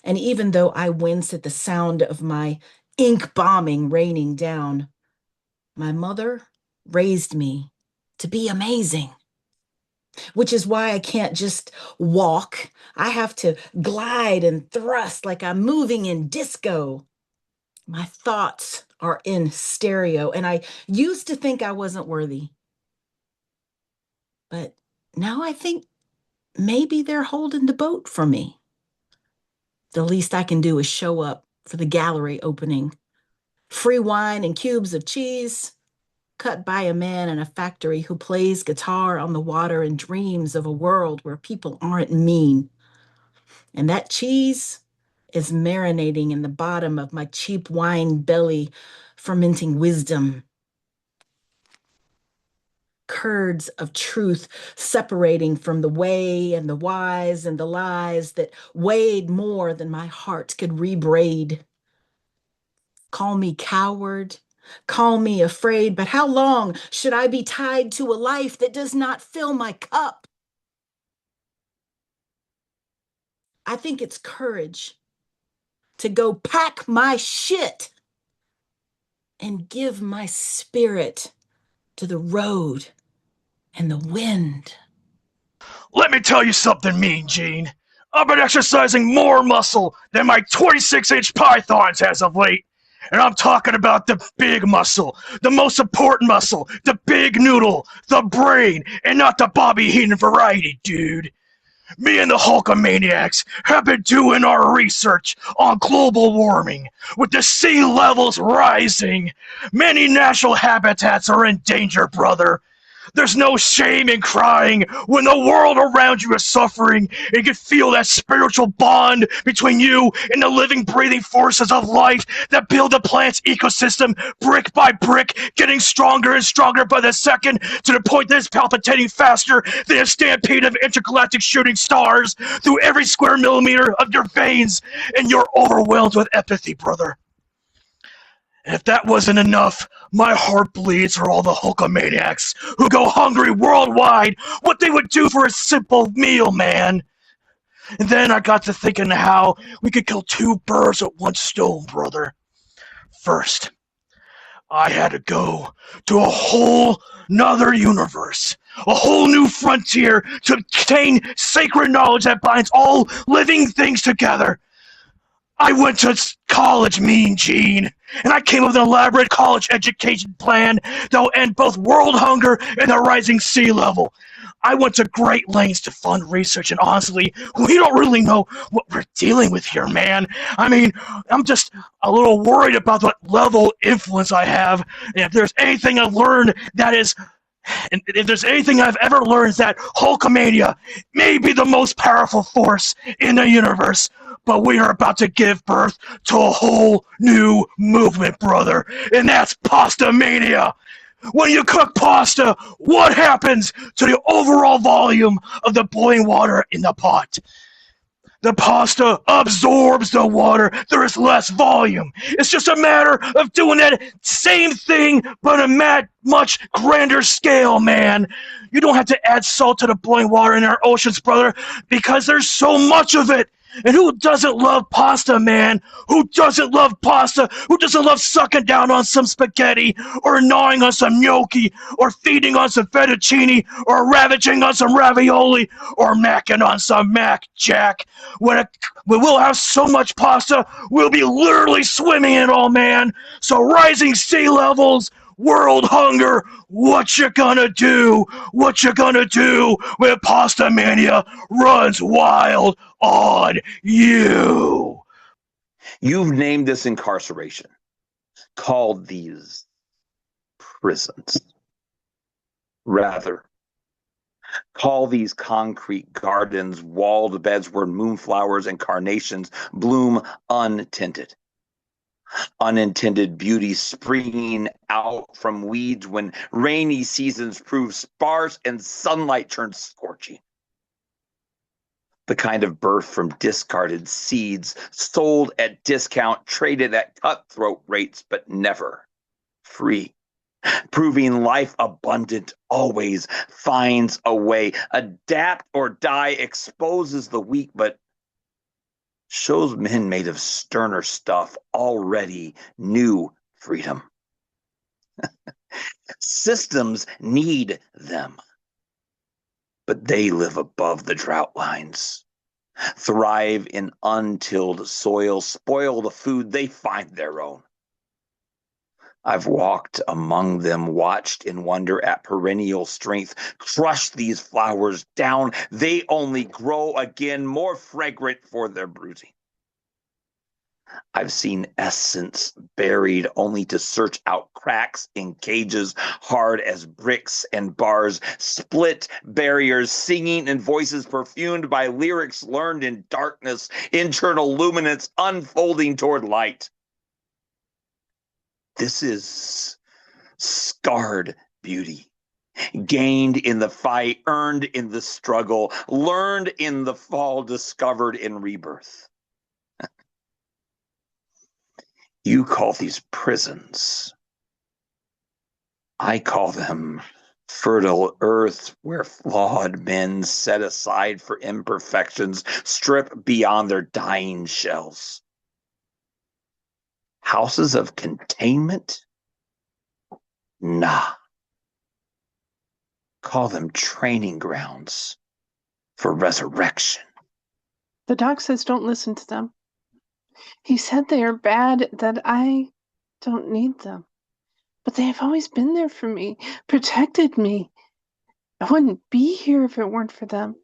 And even though I wince at the sound of my ink bombing raining down, my mother raised me to be amazing, which is why I can't just walk. I have to glide and thrust like I'm moving in disco. My thoughts are in stereo, and I used to think I wasn't worthy. But now I think maybe they're holding the boat for me. The least I can do is show up for the gallery opening. Free wine and cubes of cheese, cut by a man in a factory who plays guitar on the water and dreams of a world where people aren't mean. And that cheese is marinating in the bottom of my cheap wine belly, fermenting wisdom. Curds of truth separating from the way and the whys and the lies that weighed more than my heart could rebraid. Call me coward, call me afraid, but how long should I be tied to a life that does not fill my cup? I think it's courage to go pack my shit and give my spirit to the road and the wind. Let me tell you something, Mean Gene. I've been exercising more muscle than my 26-inch pythons as of late. And I'm talking about the big muscle, the most important muscle, the big noodle, the brain, and not the Bobby Heenan variety, dude. Me and the Hulkamaniacs have been doing our research on global warming. With the sea levels rising, many natural habitats are in danger, brother. There's no shame in crying when the world around you is suffering and you can feel that spiritual bond between you and the living, breathing forces of life that build the planet's ecosystem brick by brick, getting stronger and stronger by the second to the point that it's palpitating faster than a stampede of intergalactic shooting stars through every square millimeter of your veins, and you're overwhelmed with empathy, brother. And if that wasn't enough, my heart bleeds for all the Hulkamaniacs who go hungry worldwide, what they would do for a simple meal, man. And then I got to thinking how we could kill two birds with one stone, brother. First, I had to go to a whole nother universe, a whole new frontier to obtain sacred knowledge that binds all living things together. I went to college, Mean Gene, and I came up with an elaborate college education plan that will end both world hunger and the rising sea level. I went to great lengths to fund research, and honestly, we don't really know what we're dealing with here, man. I mean, I'm just a little worried about what level of influence I have, and if there's anything I've learned that is... And if there's anything I've ever learned, is that Hulkamania may be the most powerful force in the universe, but we are about to give birth to a whole new movement, brother, and that's Pasta Mania. When you cook pasta, what happens to the overall volume of the boiling water in the pot? The pasta absorbs the water. There is less volume. It's just a matter of doing that same thing, but on a much grander scale, man. You don't have to add salt to the boiling water in our oceans, brother, because there's so much of it. And who doesn't love pasta, man? Who doesn't love pasta? Who doesn't love sucking down on some spaghetti, or gnawing on some gnocchi, or feeding on some fettuccine, or ravaging on some ravioli, or macking on some Mac Jack? When we'll have so much pasta, we'll be literally swimming in it all, man. So rising sea levels, world hunger, what you gonna do? What you gonna do when Pasta Mania runs wild on you? You've named this incarceration. Called these prisons. Rather, call these concrete gardens walled beds where moonflowers and carnations bloom untinted. Unintended beauty springing out from weeds when rainy seasons prove sparse and sunlight turns scorching. The kind of birth from discarded seeds, sold at discount, traded at cutthroat rates, but never free. Proving life abundant always finds a way. Adapt or die exposes the weak, but shows men made of sterner stuff already knew freedom. Systems need them, but they live above the drought lines, thrive in untilled soil, spoil the food they find their own. I've walked among them, watched in wonder at perennial strength, crushed these flowers down. They only grow again, more fragrant for their bruising. I've seen essence buried only to search out cracks in cages hard as bricks and bars, split barriers, singing in voices perfumed by lyrics learned in darkness, internal luminance unfolding toward light. This is scarred beauty, gained in the fight, earned in the struggle, learned in the fall, discovered in rebirth. You call these prisons. I call them fertile earth where flawed men set aside for imperfections strip beyond their dying shells. Houses of containment Nah. Call them training grounds for resurrection. The doc says don't listen to them. He said they are bad, that I don't need them. But they have always been there for me, protected me. I wouldn't be here if it weren't for them.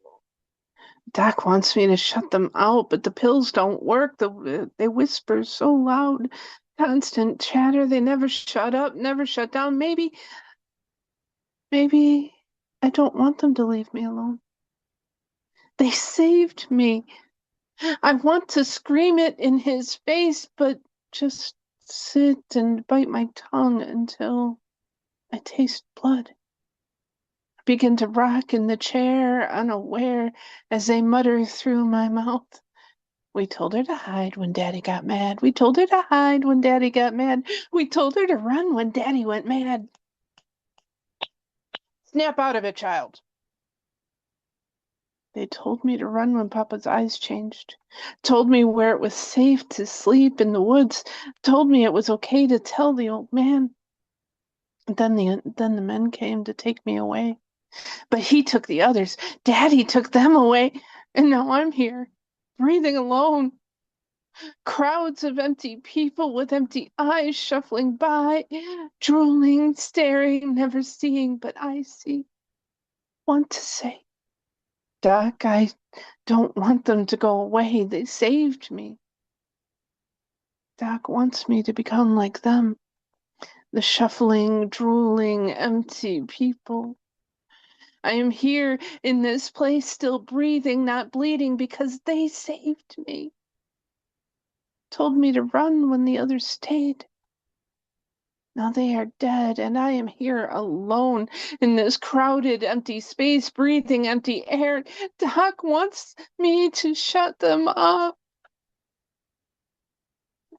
Doc wants me to shut them out, but the pills don't work. They whisper so loud, constant chatter. They never shut up, never shut down. Maybe I don't want them to leave me alone. They saved me. I want to scream it in his face, but just sit and bite my tongue until I taste blood. I begin to rock in the chair, unaware, as they mutter through my mouth. We told her to hide when Daddy got mad. We told her to hide when Daddy got mad. We told her to run when Daddy went mad. Snap out of it, child. They told me to run when Papa's eyes changed. Told me where it was safe to sleep in the woods. Told me it was okay to tell the old man. Then the men came to take me away. But he took the others. Daddy took them away. And now I'm here, breathing alone. Crowds of empty people with empty eyes shuffling by, drooling, staring, never seeing, but I see. Want to say, Doc, I don't want them to go away. They saved me. Doc wants me to become like them. The shuffling, drooling, empty people. I am here in this place, still breathing, not bleeding, because they saved me. Told me to run when the others stayed. Now they are dead, and I am here alone in this crowded, empty space, breathing empty air. Doc wants me to shut them up.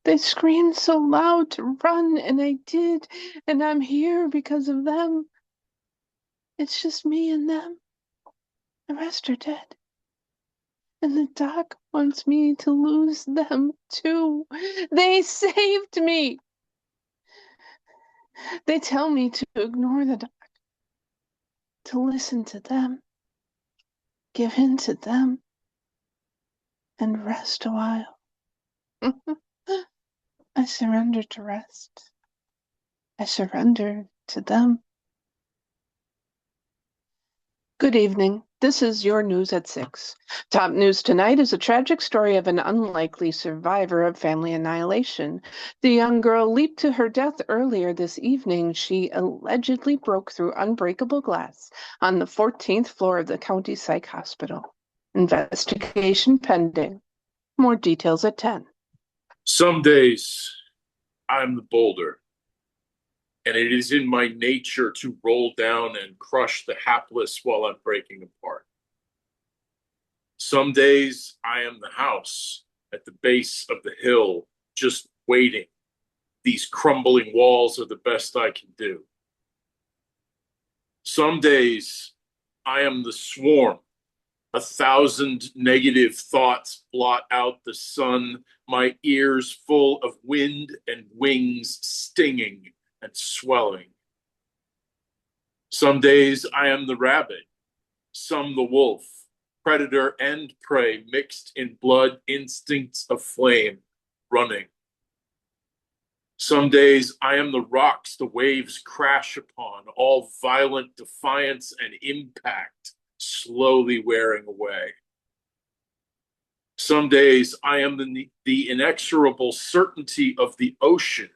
They screamed so loud to run, and I did, and I'm here because of them. It's just me and them. The rest are dead. And the doc wants me to lose them too. They saved me. They tell me to ignore the doc, to listen to them, give in to them, and rest a while. I surrender to rest. I surrender to them. Good evening. This is your news at 6. Top news tonight is a tragic story of an unlikely survivor of family annihilation. The young girl leaped to her death earlier this evening. She allegedly broke through unbreakable glass on the 14th floor of the county psych hospital. Investigation pending. More details at 10. Some days I'm the boulder, and it is in my nature to roll down and crush the hapless while I'm breaking apart. Some days I am the house at the base of the hill, just waiting. These crumbling walls are the best I can do. Some days I am the swarm. 1,000 negative thoughts blot out the sun, my ears full of wind and wings stinging and swelling. Some days I am the rabbit, some the wolf, predator and prey mixed in blood, instincts of flame, running. Some days I am the rocks the waves crash upon, all violent defiance and impact, slowly wearing away. Some days I am the inexorable certainty of the ocean.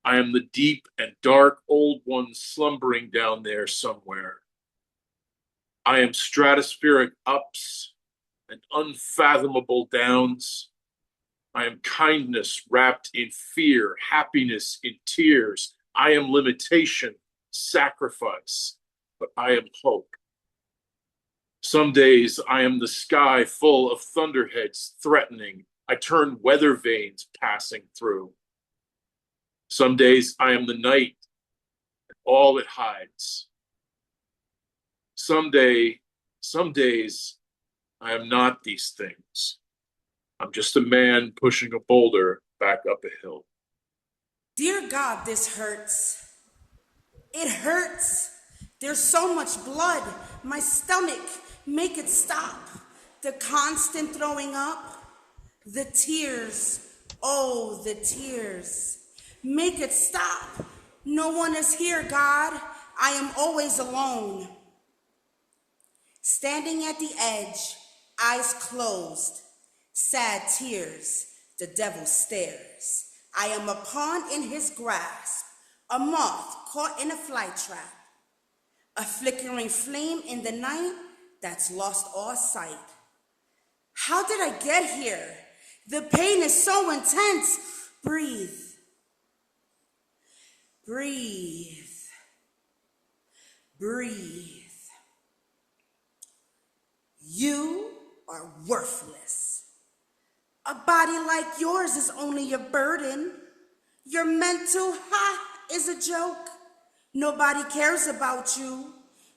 I am the deep and dark old one slumbering down there somewhere. I am stratospheric ups and unfathomable downs. I am kindness wrapped in fear, happiness in tears. I am limitation, sacrifice, but I am hope. Some days I am the sky full of thunderheads threatening. I turn weather vanes passing through. Some days I am the night and all it hides. Some days I am not these things. I'm just a man pushing a boulder back up a hill. Dear God, this hurts. It hurts. There's so much blood. My stomach, make it stop. The constant throwing up. The tears, oh, the tears. Make it stop. No one is here, God. I am always alone. Standing at the edge, eyes closed, sad tears, the devil stares. I am a pawn in his grasp, a moth caught in a fly trap, a flickering flame in the night that's lost all sight. How did I get here? The pain is so intense. Breathe. Breathe. Breathe. You are worthless. A body like yours is only a burden. Your mental is a joke. Nobody cares about you.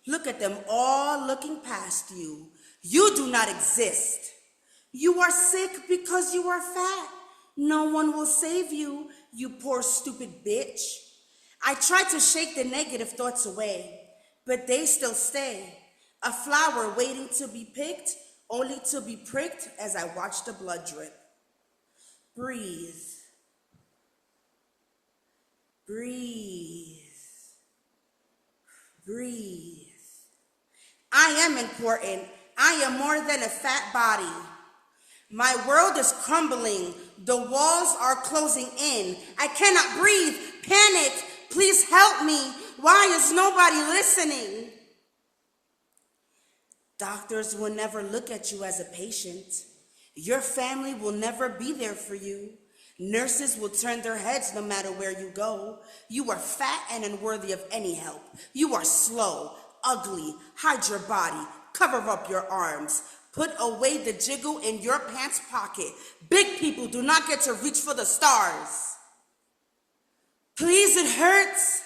Look at them all looking past you. You do not exist. You are sick because you are fat. No one will save you, you poor stupid bitch. I try to shake the negative thoughts away, but they still stay. A flower waiting to be picked, only to be pricked as I watch the blood drip. Breathe. Breathe. Breathe. I am important. I am more than a fat body. My world is crumbling. The walls are closing in. I cannot breathe. Panic. Please help me. Why is nobody listening? Doctors will never look at you as a patient. Your family will never be there for you. Nurses will turn their heads no matter where you go. You are fat and unworthy of any help. You are slow, ugly. Hide your body. Cover up your arms. Put away the jiggle in your pants pocket. Big people do not get to reach for the stars. Please, it hurts.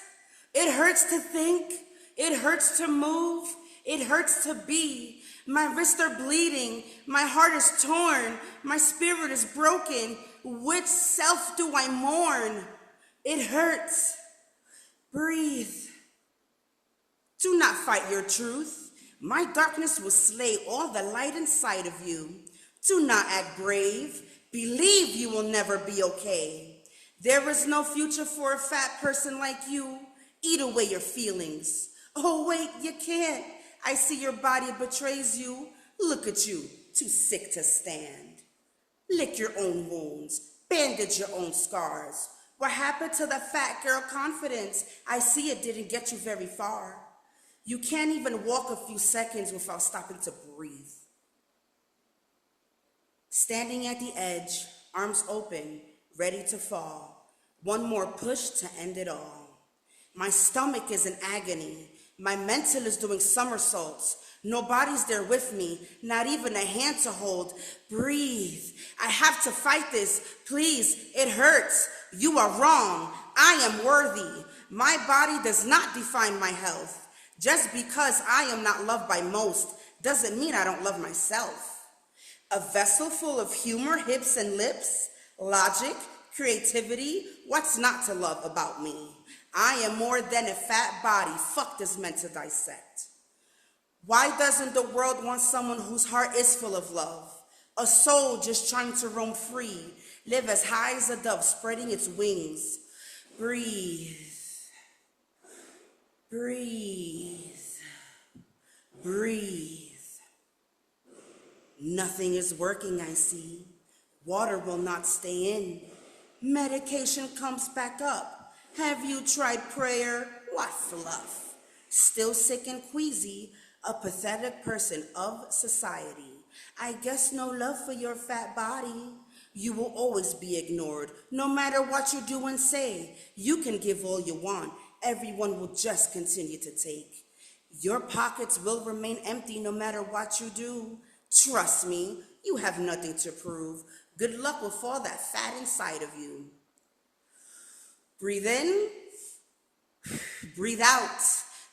It hurts to think. It hurts to move. It hurts to be. My wrists are bleeding. My heart is torn. My spirit is broken. Which self do I mourn? It hurts. Breathe. Do not fight your truth. My darkness will slay all the light inside of you. Do not act brave. Believe you will never be okay. There is no future for a fat person like you. Eat away your feelings. Oh, wait, you can't. I see your body betrays you. Look at you, too sick to stand. Lick your own wounds. Bandage your own scars. What happened to the fat girl confidence? I see it didn't get you very far. You can't even walk a few seconds without stopping to breathe. Standing at the edge, arms open, ready to fall. One more push to end it all. My stomach is in agony. My mental is doing somersaults. Nobody's there with me, not even a hand to hold. Breathe. I have to fight this. Please, it hurts. You are wrong. I am worthy. My body does not define my health. Just because I am not loved by most doesn't mean I don't love myself. A vessel full of humor, hips, and lips, logic, creativity. What's not to love about me? I am more than a fat body. Fuck this meant to dissect. Why doesn't the world want someone whose heart is full of love? A soul just trying to roam free, live as high as a dove spreading its wings. Breathe. Breathe. Breathe. Nothing is working, I see. Water will not stay in. Medication comes back up. Have you tried prayer? What fluff? Still sick and queasy, a pathetic person of society. I guess no love for your fat body. You will always be ignored, no matter what you do and say. You can give all you want. Everyone will just continue to take. Your pockets will remain empty no matter what you do. Trust me, you have nothing to prove. Good luck with all that fat inside of you. Breathe in, breathe out.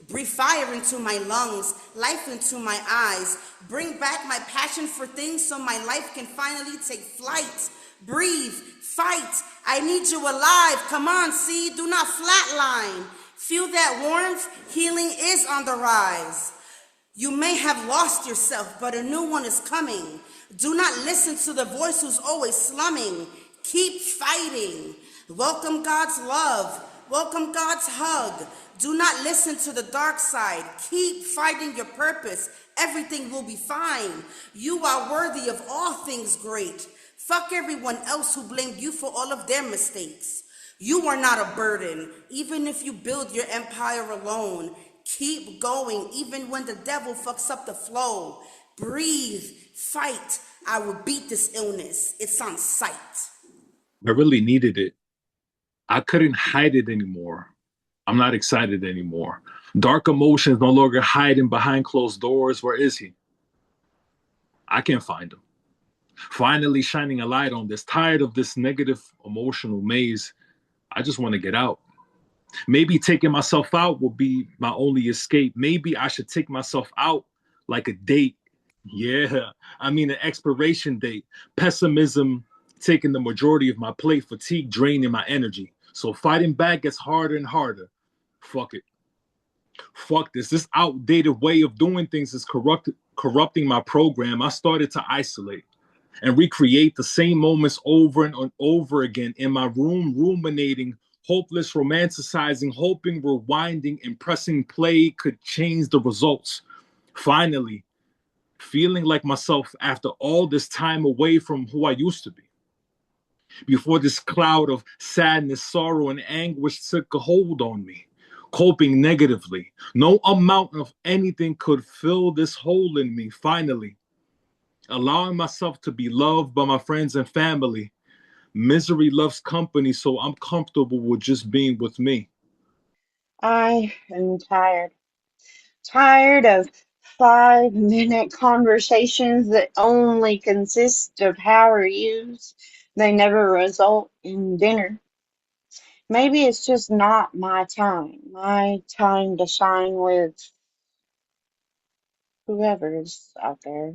Breathe fire into my lungs, life into my eyes. Bring back my passion for things so my life can finally take flight. Breathe, fight. I need you alive. Come on, see, do not flatline. Feel that warmth? Healing is on the rise. You may have lost yourself, but a new one is coming. Do not listen to the voice who's always slumming. Keep fighting. Welcome God's love. Welcome God's hug. Do not listen to the dark side. Keep fighting your purpose. Everything will be fine. You are worthy of all things great. Fuck everyone else who blamed you for all of their mistakes. You are not a burden, even if you build your empire alone. Keep going, even when the devil fucks up the flow. Breathe, fight. I will beat this illness. It's on sight. I really needed it. I couldn't hide it anymore. I'm not excited anymore. Dark emotions no longer hiding behind closed doors. Where is he? I can't find him. Finally shining a light on this. Tired of this negative emotional maze. I just want to get out. Maybe taking myself out will be my only escape. Maybe I should take myself out like a date. Yeah, I mean an expiration date. Pessimism taking the majority of my plate, fatigue draining my energy. So fighting back gets harder and harder. Fuck it. Fuck this. This outdated way of doing things is corrupting my program. I started to isolate and recreate the same moments over and over again in my room, ruminating, hopeless, romanticizing, hoping, rewinding, and pressing play could change the results. Finally, feeling like myself after all this time away from who I used to be. Before this cloud of sadness, sorrow, and anguish took a hold on me, coping negatively. No amount of anything could fill this hole in me. Finally, allowing myself to be loved by my friends and family. Misery loves company, so I'm comfortable with just being with me. I am tired. Tired of 5-minute conversations that only consist of how are yous. They never result in dinner. Maybe it's just not my time to shine with whoever's out there.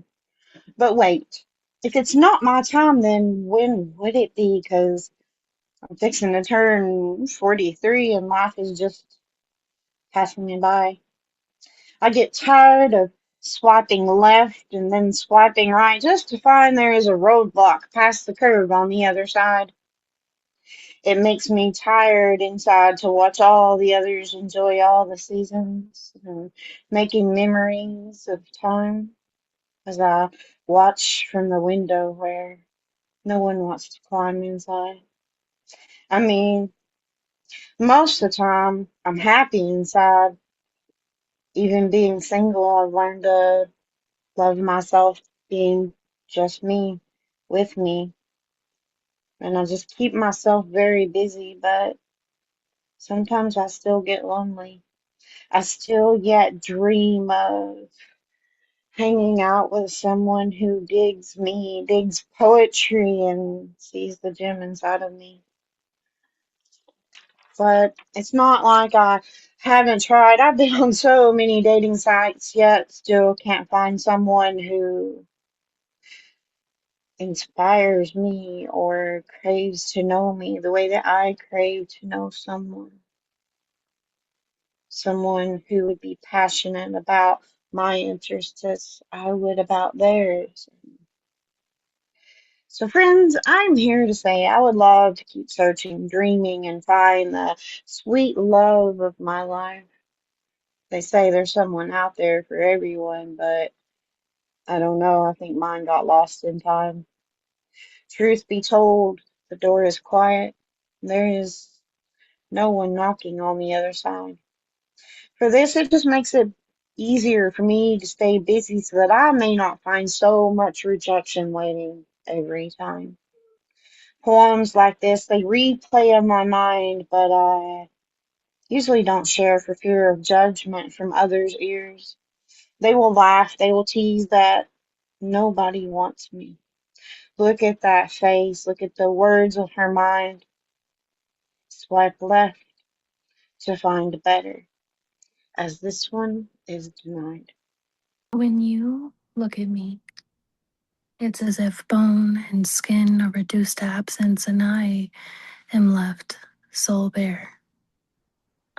But wait, if it's not my time, then when would it be? Because I'm fixing to turn 43 and life is just passing me by. I get tired of swiping left and then swiping right just to find there is a roadblock past the curve on the other side. It makes me tired inside to watch all the others enjoy all the seasons, and making memories of time as I watch from the window where no one wants to climb inside. I mean, most of the time I'm happy inside. Even being single, I've learned to love myself being just me, with me. And I just keep myself very busy, but sometimes I still get lonely. I still yet dream of hanging out with someone who digs me, digs poetry, and sees the gem inside of me. But it's not like I haven't tried. I've been on so many dating sites, yet still can't find someone who inspires me or craves to know me the way that I crave to know someone. Someone who would be passionate about my interests as I would about theirs. So, friends, I'm here to say I would love to keep searching, dreaming, and find the sweet love of my life. They say there's someone out there for everyone, but I don't know. I think mine got lost in time. Truth be told, the door is quiet. There is no one knocking on the other side. For this, it just makes it easier for me to stay busy so that I may not find so much rejection waiting every time. Poems like this, they replay in my mind, but I usually don't share for fear of judgment from others' ears. They will laugh, they will tease that nobody wants me. Look at that face, look at the words of her mind. Swipe left to find better, as this one is denied. When you look at me, it's as if bone and skin are reduced to absence and I am left soul bare.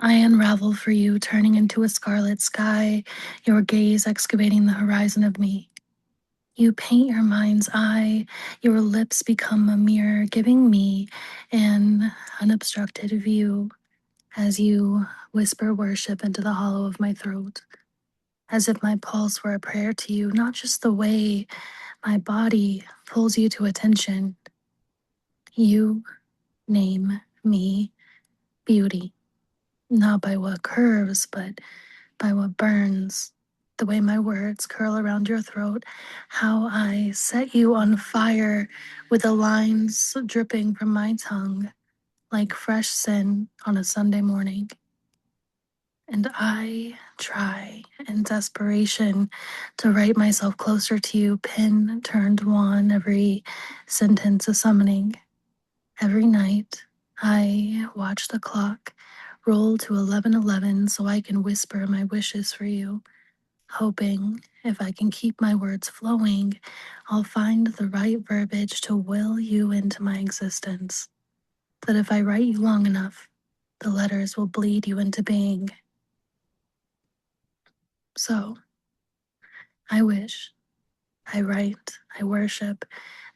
I unravel for you, turning into a scarlet sky, your gaze excavating the horizon of me. You paint your mind's eye, your lips become a mirror, giving me an unobstructed view as you whisper worship into the hollow of my throat, as if my pulse were a prayer to you, not just the way my body pulls you to attention. You name me beauty, not by what curves, but by what burns. The way my words curl around your throat, how I set you on fire with the lines dripping from my tongue like fresh sin on a Sunday morning. And I try in desperation to write myself closer to you, pen turned wan, every sentence a summoning. Every night, I watch the clock roll to 11:11 so I can whisper my wishes for you, hoping if I can keep my words flowing, I'll find the right verbiage to will you into my existence. That if I write you long enough, the letters will bleed you into being. So, I wish, I write, I worship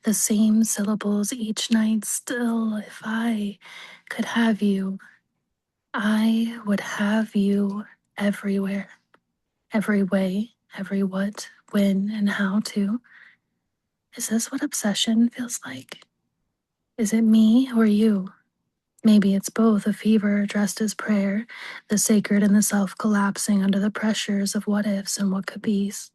the same syllables each night. Still, if I could have you, I would have you everywhere, every way, every what, when, and how to. Is this what obsession feels like? Is it me or you? Maybe it's both, a fever dressed as prayer, the sacred and the self collapsing under the pressures of what ifs and what could be's.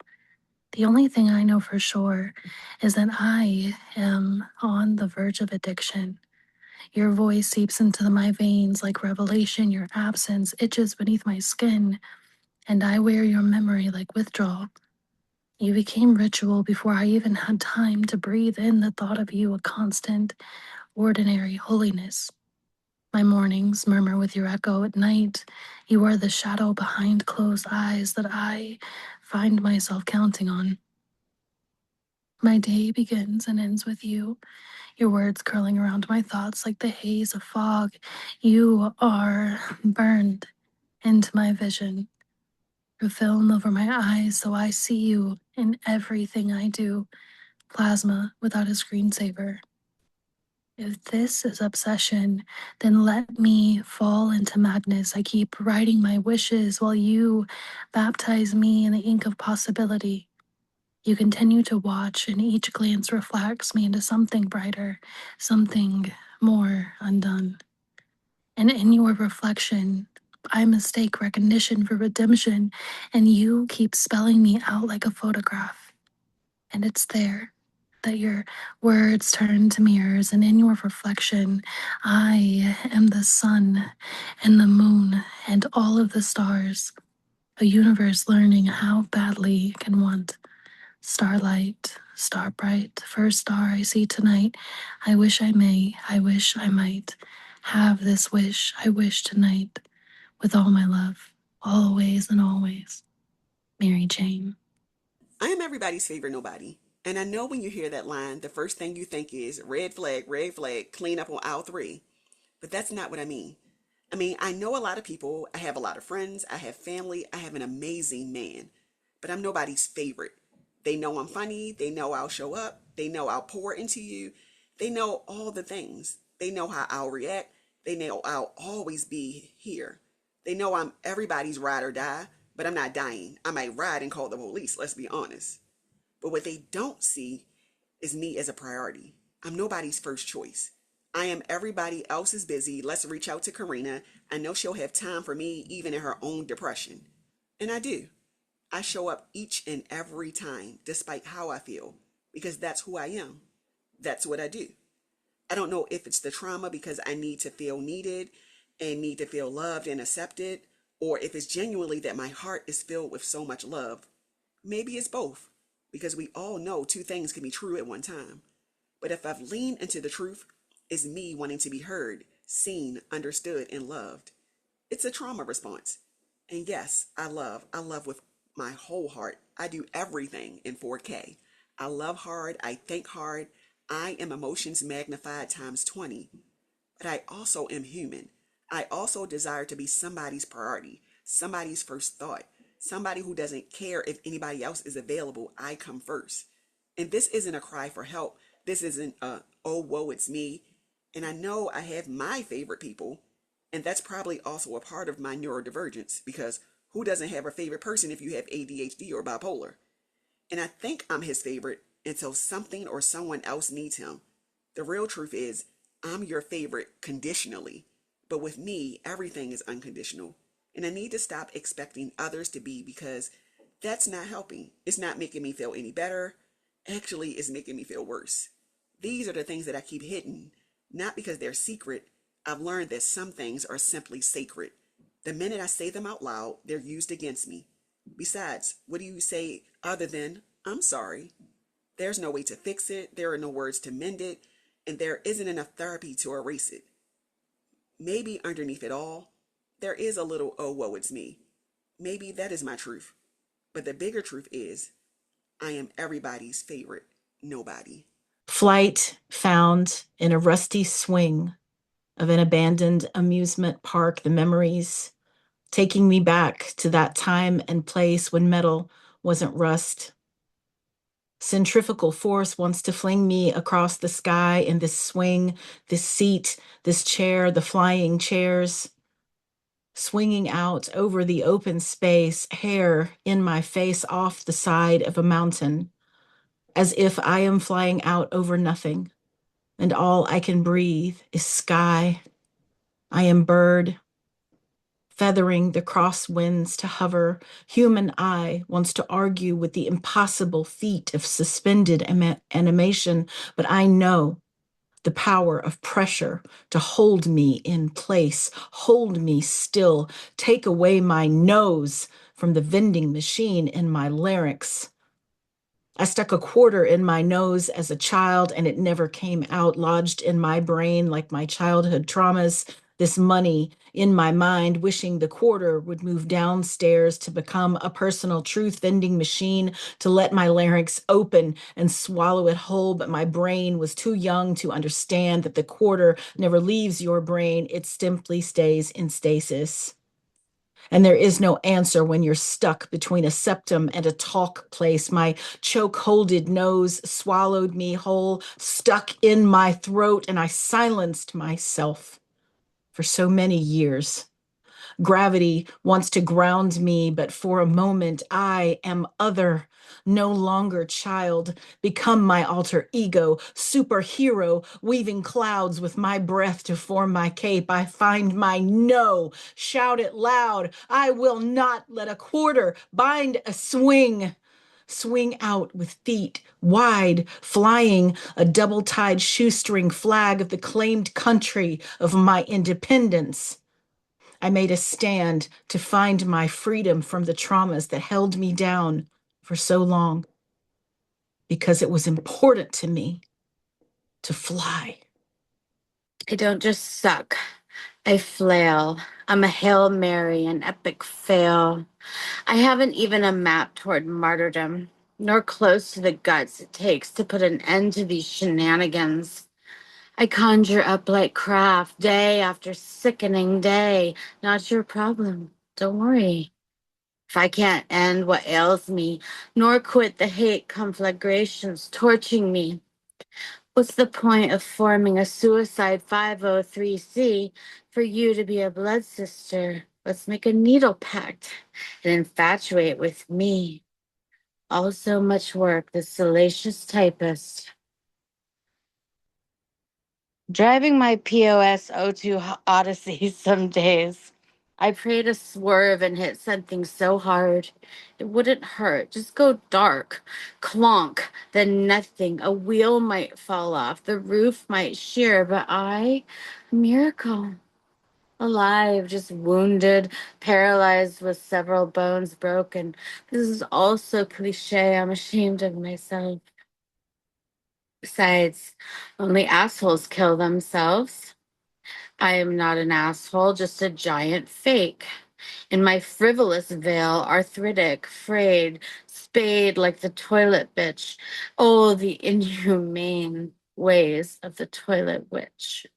The only thing I know for sure is that I am on the verge of addiction. Your voice seeps into my veins like revelation, your absence itches beneath my skin, and I wear your memory like withdrawal. You became ritual before I even had time to breathe in the thought of you, a constant, ordinary holiness. My mornings murmur with your echo at night. You are the shadow behind closed eyes that I find myself counting on. My day begins and ends with you, your words curling around my thoughts like the haze of fog. You are burned into my vision, a film over my eyes so I see you in everything I do, plasma without a screensaver. If this is obsession, then let me fall into madness. I keep writing my wishes while you baptize me in the ink of possibility. You continue to watch, and each glance reflects me into something brighter, something more undone. And in your reflection, I mistake recognition for redemption, and you keep spelling me out like a photograph. And it's there that your words turn to mirrors, and in your reflection, I am the sun and the moon and all of the stars, a universe learning how badly it can want. Starlight, star bright, first star I see tonight. I wish I may, I wish I might have this wish I wish tonight with all my love, always and always. Mary Jane. I am everybody's favorite nobody. And I know when you hear that line, the first thing you think is red flag, clean up on aisle 3. But that's not what I mean. I know a lot of people, I have a lot of friends, I have family, I have an amazing man, but I'm nobody's favorite. They know I'm funny, they know I'll show up, they know I'll pour into you, they know all the things. They know how I'll react, they know I'll always be here. They know I'm everybody's ride or die, but I'm not dying. I might ride and call the police, let's be honest. But what they don't see is me as a priority. I'm nobody's first choice. I am everybody else's busy. Let's reach out to Karina. I know she'll have time for me even in her own depression. And I do. I show up each and every time, despite how I feel, because that's who I am. That's what I do. I don't know if it's the trauma because I need to feel needed and need to feel loved and accepted, or if it's genuinely that my heart is filled with so much love. Maybe it's both, because we all know two things can be true at one time. But if I've leaned into the truth, it's me wanting to be heard, seen, understood, and loved. It's a trauma response. And yes, I love with my whole heart. I do everything in 4K. I love hard, I think hard. I am emotions magnified times 20. But I also am human. I also desire to be somebody's priority, somebody's first thought, somebody who doesn't care if anybody else is available. I come first. And this isn't a cry for help. This isn't a, oh, whoa, it's me. And I know I have my favorite people. And that's probably also a part of my neurodivergence, because who doesn't have a favorite person if you have ADHD or bipolar? And I think I'm his favorite until something or someone else needs him. The real truth is, I'm your favorite conditionally. But with me, everything is unconditional. And I need to stop expecting others to be, because that's not helping. It's not making me feel any better. Actually, it's making me feel worse. These are the things that I keep hidden, not because they're secret. I've learned that some things are simply sacred. The minute I say them out loud, they're used against me. Besides, what do you say other than, I'm sorry? There's no way to fix it, there are no words to mend it, and there isn't enough therapy to erase it. Maybe underneath it all, there is a little, oh, woe, it's me. Maybe that is my truth. But the bigger truth is, I am everybody's favorite nobody. Flight found in a rusty swing of an abandoned amusement park, the memories taking me back to that time and place when metal wasn't rust. Centrifugal force wants to fling me across the sky in this swing, this seat, this chair, the flying chairs, swinging out over the open space, hair in my face off the side of a mountain, as if I am flying out over nothing, and all I can breathe is sky. I am bird, feathering the crosswinds to hover. Human eye wants to argue with the impossible feat of suspended animation, but I know the power of pressure to hold me in place, hold me still, take away my nose from the vending machine in my larynx. I stuck a quarter in my nose as a child and it never came out, lodged in my brain like my childhood traumas. This money in my mind, wishing the quarter would move downstairs to become a personal truth vending machine, to let my larynx open and swallow it whole. But my brain was too young to understand that the quarter never leaves your brain. It simply stays in stasis. And there is no answer when you're stuck between a septum and a talk place. My choke-holded nose swallowed me whole, stuck in my throat, and I silenced myself for so many years. Gravity wants to ground me, but for a moment, I am other, no longer child, become my alter ego, superhero, weaving clouds with my breath to form my cape. I find my no, shout it loud. I will not let a quarter bind a swing. Swing out with feet wide, flying a double-tied shoestring flag of the claimed country of my independence. I made a stand to find my freedom from the traumas that held me down for so long, because it was important to me to fly. I don't just suck. I flail. I'm a Hail Mary, an epic fail. I haven't even a map toward martyrdom, nor close to the guts it takes to put an end to these shenanigans. I conjure up like craft, day after sickening day. Not your problem. Don't worry. If I can't end what ails me, nor quit the hate conflagrations torching me, what's the point of forming a suicide 503C for you to be a blood sister? Let's make a needle pact and infatuate with me. Also much work, the salacious typist. Driving my POS O2 Odyssey some days. I pray to swerve and hit something so hard it wouldn't hurt. Just go dark, clonk, then nothing. A wheel might fall off, the roof might shear, but miracle, alive, just wounded, paralyzed with several bones broken. This is also cliche. I'm ashamed of myself. Besides, only assholes kill themselves. I am not an asshole, just a giant fake. In my frivolous veil, arthritic, frayed, spayed like the toilet bitch. Oh, the inhumane ways of the toilet witch.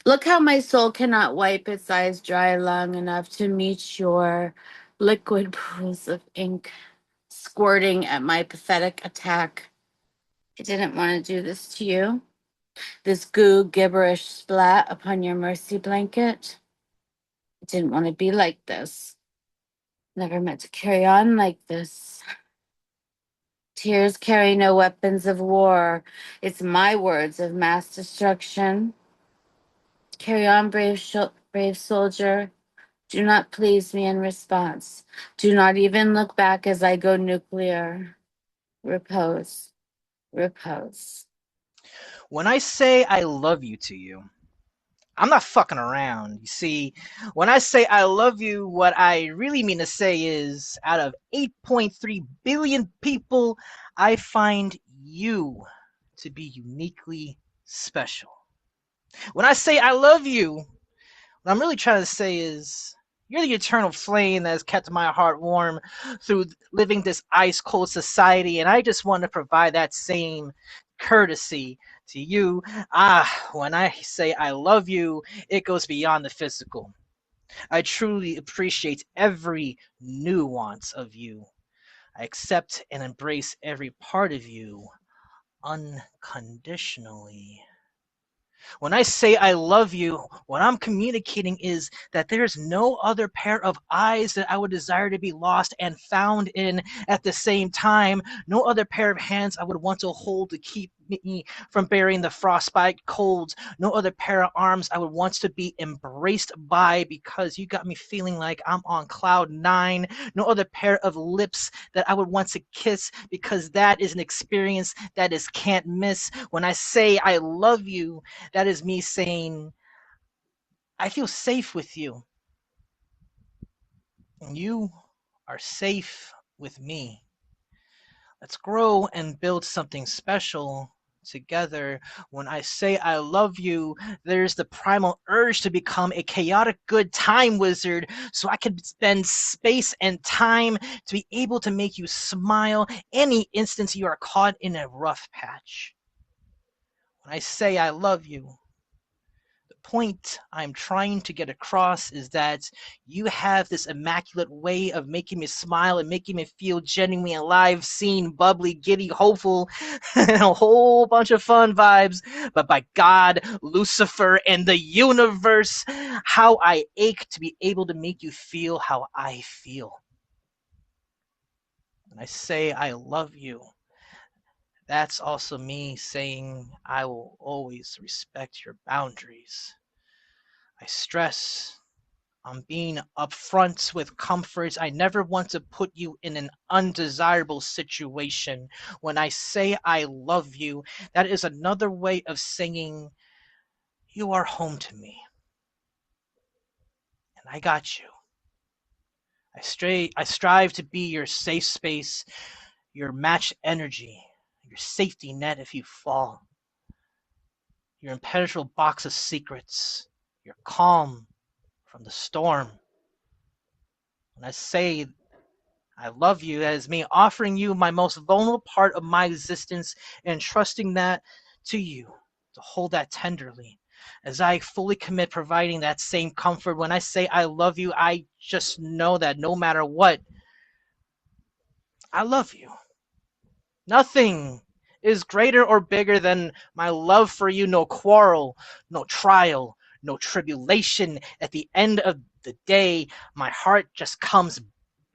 Look how my soul cannot wipe its eyes dry long enough to meet your liquid pools of ink squirting at my pathetic attack. I didn't want to do this to you. This goo gibberish splat upon your mercy blanket. I didn't want to be like this. Never meant to carry on like this. Tears carry no weapons of war. It's my words of mass destruction. Carry on, brave soldier. Do not please me in response. Do not even look back as I go nuclear. Repose. Repose. When I say I love you to you, I'm not fucking around. You see, when I say I love you, what I really mean to say is out of 8.3 billion people, I find you to be uniquely special. When I say I love you, what I'm really trying to say is you're the eternal flame that has kept my heart warm through living this ice cold society, and I just want to provide that same courtesy to you. When I say I love you, it goes beyond the physical. I truly appreciate every nuance of you. I accept and embrace every part of you unconditionally. When I say I love you, what I'm communicating is that there's no other pair of eyes that I would desire to be lost and found in at the same time. No other pair of hands I would want to hold to keep me from bearing the frostbite colds. No other pair of arms I would want to be embraced by because you got me feeling like I'm on cloud nine. No other pair of lips that I would want to kiss because that is an experience that is can't miss. When I say I love you, that is me saying, I feel safe with you. And you are safe with me. Let's grow and build something special together. When I say I love you, there's the primal urge to become a chaotic good time wizard so I can spend space and time to be able to make you smile any instance you are caught in a rough patch. When I say I love you, point I'm trying to get across is that you have this immaculate way of making me smile and making me feel genuinely alive, seen, bubbly, giddy, hopeful, and a whole bunch of fun vibes. But by God, Lucifer, and the universe, how I ache to be able to make you feel how I feel. When I say I love you, that's also me saying I will always respect your boundaries. I stress on being upfront with comforts. I never want to put you in an undesirable situation. When I say I love you, that is another way of saying you are home to me. And I got you. I strive to be your safe space, your match energy, your safety net if you fall, your impenetrable box of secrets, your calm from the storm. When I say I love you, that is me offering you my most vulnerable part of my existence and trusting that to you to hold that tenderly. As I fully commit providing that same comfort, when I say I love you, I just know that no matter what, I love you. Nothing is greater or bigger than my love for you. No quarrel, no trial, no tribulation. At the end of the day, my heart just comes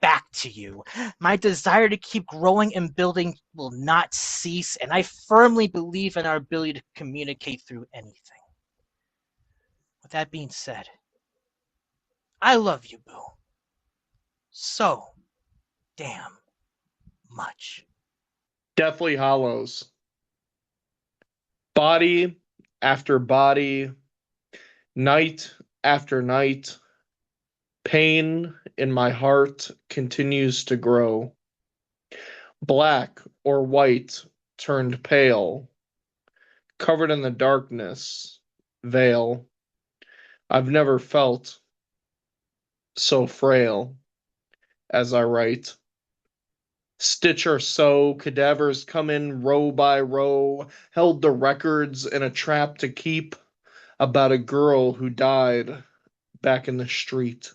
back to you. My desire to keep growing and building will not cease, and I firmly believe in our ability to communicate through anything. With that being said, I love you, boo. So damn much. Deathly Hollows. Body after body, night after night, pain in my heart continues to grow. Black or white turned pale, covered in the darkness, veil. I've never felt so frail as I write. Stitch or so, cadavers come in row by row, held the records in a trap to keep. about a girl who died back in the street.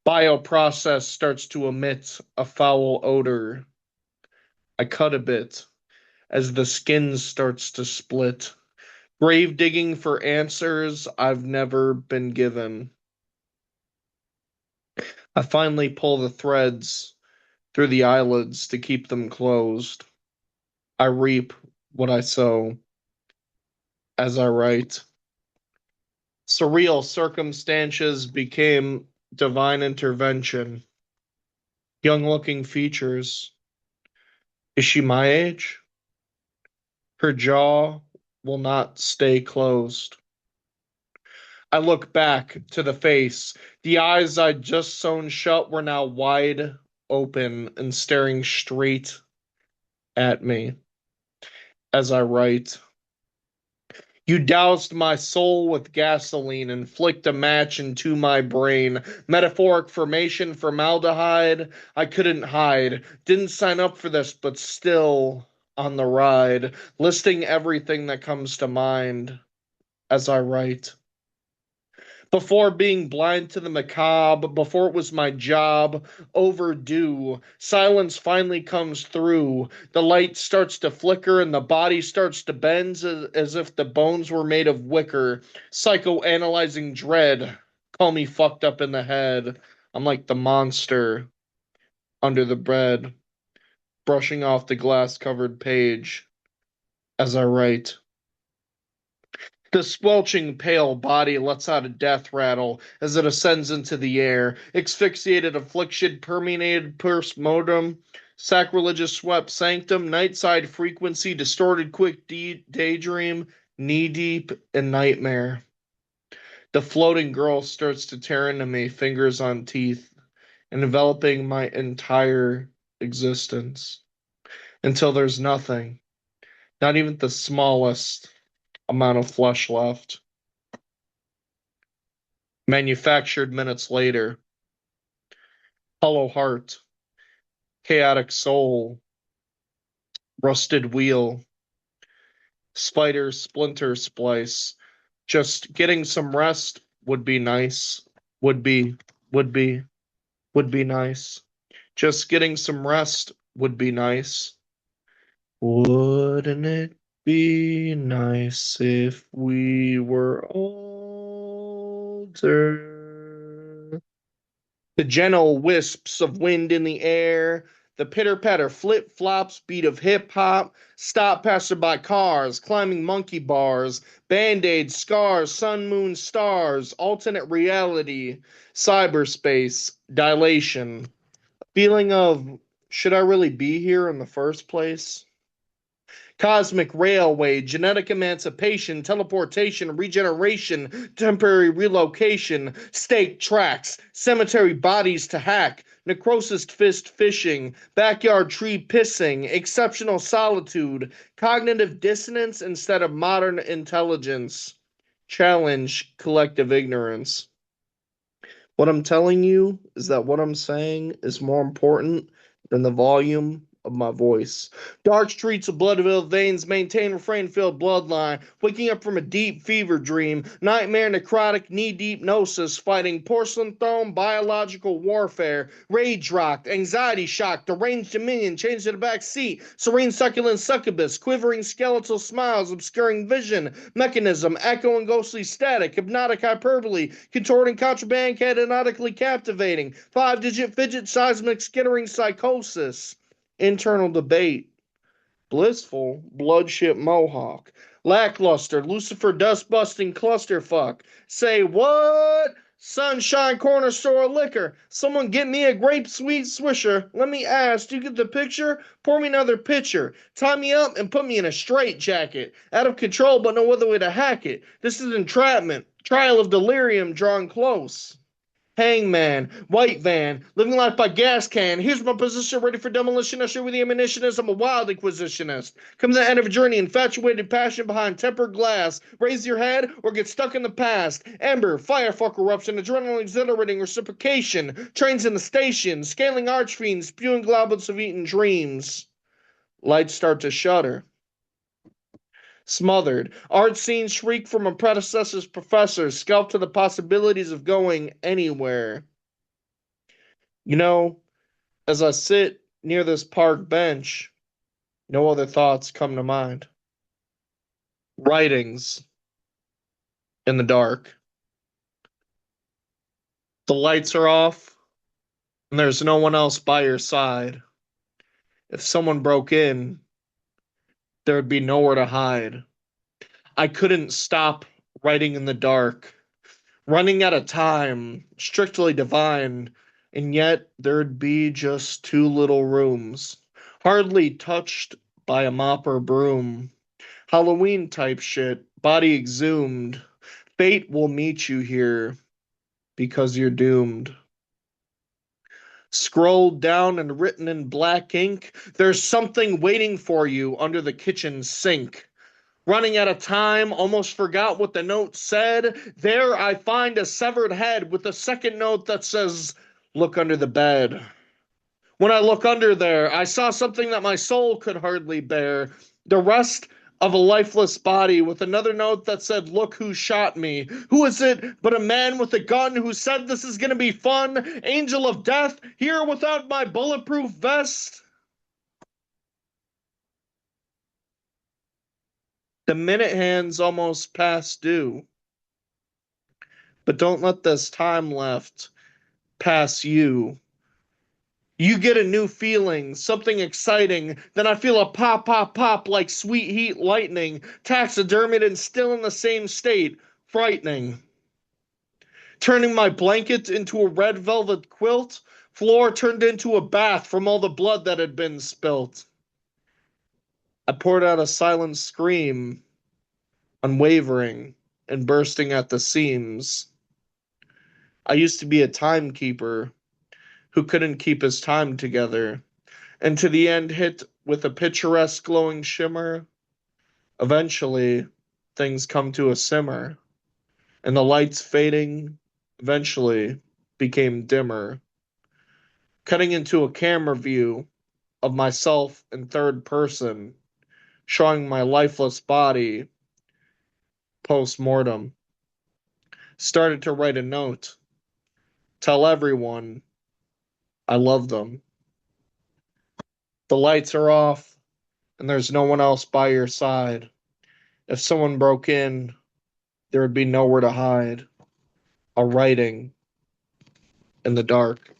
Bioprocess starts to emit a foul odor. I cut a bit as the skin starts to split. Grave digging for answers I've never been given. I finally pull the threads through the eyelids to keep them closed. I reap what I sow as I write. Surreal circumstances became divine intervention. Young looking features. Is she my age? Her jaw will not stay closed. I look back to the face. The eyes I'd just sewn shut were now wide open and staring straight at me as I write. You doused my soul with gasoline and flicked a match into my brain. Metaphoric formation, formaldehyde. I couldn't hide. Didn't sign up for this, but still on the ride. Listing everything that comes to mind as I write. Before being blind to the macabre, before it was my job, overdue, silence finally comes through. The light starts to flicker and the body starts to bend as if the bones were made of wicker. Psychoanalyzing dread. Call me fucked up in the head. I'm like the monster under the bed, brushing off the glass-covered page as I write. The squelching pale body lets out a death rattle as it ascends into the air. Asphyxiated affliction permeated postmortem, sacrilegious swept sanctum, nightside frequency, distorted quick daydream, knee-deep in nightmare. The floating girl starts to tear into me, fingers on teeth, enveloping my entire existence. Until there's nothing, not even the smallest amount of flesh left. Manufactured minutes later. Hollow heart. Chaotic soul. Rusted wheel. Spider splinter splice. Just getting some rest would be nice. Would be nice. Just getting some rest would be nice. Wouldn't it be nice if we were older? The gentle wisps of wind in the air, the pitter-patter flip-flops beat of hip-hop, stop passerby cars, climbing monkey bars, band-aids, scars, sun, moon, stars, alternate reality, cyberspace, dilation. Feeling of, should I really be here in the first place? Cosmic railway, genetic emancipation, teleportation, regeneration, temporary relocation, stake tracks, cemetery bodies to hack, necrosis fist fishing, backyard tree pissing, exceptional solitude, cognitive dissonance instead of modern intelligence, challenge collective ignorance. What I'm telling you is that what I'm saying is more important than the volume of my voice. Dark streets of blood-filled veins maintain refrain-filled bloodline, waking up from a deep fever dream, nightmare necrotic knee-deep gnosis, fighting porcelain throne biological warfare, rage-rocked, anxiety shock, deranged dominion, chained to the back seat, serene succulent succubus, quivering skeletal smiles, obscuring vision, mechanism, echoing ghostly static, hypnotic hyperbole, contorting contraband, canonically captivating, five-digit fidget seismic skittering psychosis. Internal debate, blissful bloodship mohawk, lackluster Lucifer dust-busting clusterfuck. Say what? Sunshine corner store liquor. Someone get me a grape sweet swisher. Let me ask, do you get the picture? Pour me another pitcher. Tie me up and put me in a straitjacket. Out of control, but no other way to hack it. This is entrapment. Trial of delirium drawn close. Hangman, white van, living life by gas can. Here's my position, ready for demolition. I show you the ammunition is. I'm a wild inquisitionist. Come to the end of a journey, infatuated passion behind tempered glass. Raise your head or get stuck in the past. Ember, firefuck eruption, adrenaline exhilarating reciprocation. Trains in the station, scaling archfiends, spewing globules of eaten dreams. Lights start to shudder. Smothered. Art scenes shriek from a predecessor's professor, scalp to the possibilities of going anywhere. You know, as I sit near this park bench, no other thoughts come to mind. Writings in the dark. The lights are off, and there's no one else by your side. If someone broke in, there would be nowhere to hide. I couldn't stop writing in the dark, running out of time, strictly divine, and yet there'd be just two little rooms, hardly touched by a mop or broom. Halloween type shit, body exhumed. Fate will meet you here because you're doomed. Scrolled down and written in black ink, there's something waiting for you under the kitchen sink. Running out of time, almost forgot what the note said. There I find a severed head with a second note that says, "Look under the bed." When I look under there, I saw something that my soul could hardly bear. The rest of a lifeless body with another note that said, "Look who shot me." Who is it but a man with a gun who said this is gonna be fun? Angel of death, here without my bulletproof vest? The minute hand's almost past due. But don't let this time left pass you. You get a new feeling, something exciting. Then I feel a pop, pop, pop like sweet heat lightning. Taxidermied and still in the same state. Frightening. Turning my blanket into a red velvet quilt. Floor turned into a bath from all the blood that had been spilt. I poured out a silent scream, unwavering and bursting at the seams. I used to be a timekeeper who couldn't keep his time together, and to the end hit with a picturesque glowing shimmer. Eventually, things come to a simmer, and the lights fading eventually became dimmer, cutting into a camera view of myself in third person, showing my lifeless body post-mortem. Started to write a note. Tell everyone I love them. The lights are off, and there's no one else by your side. If someone broke in, there would be nowhere to hide. A writing in the dark.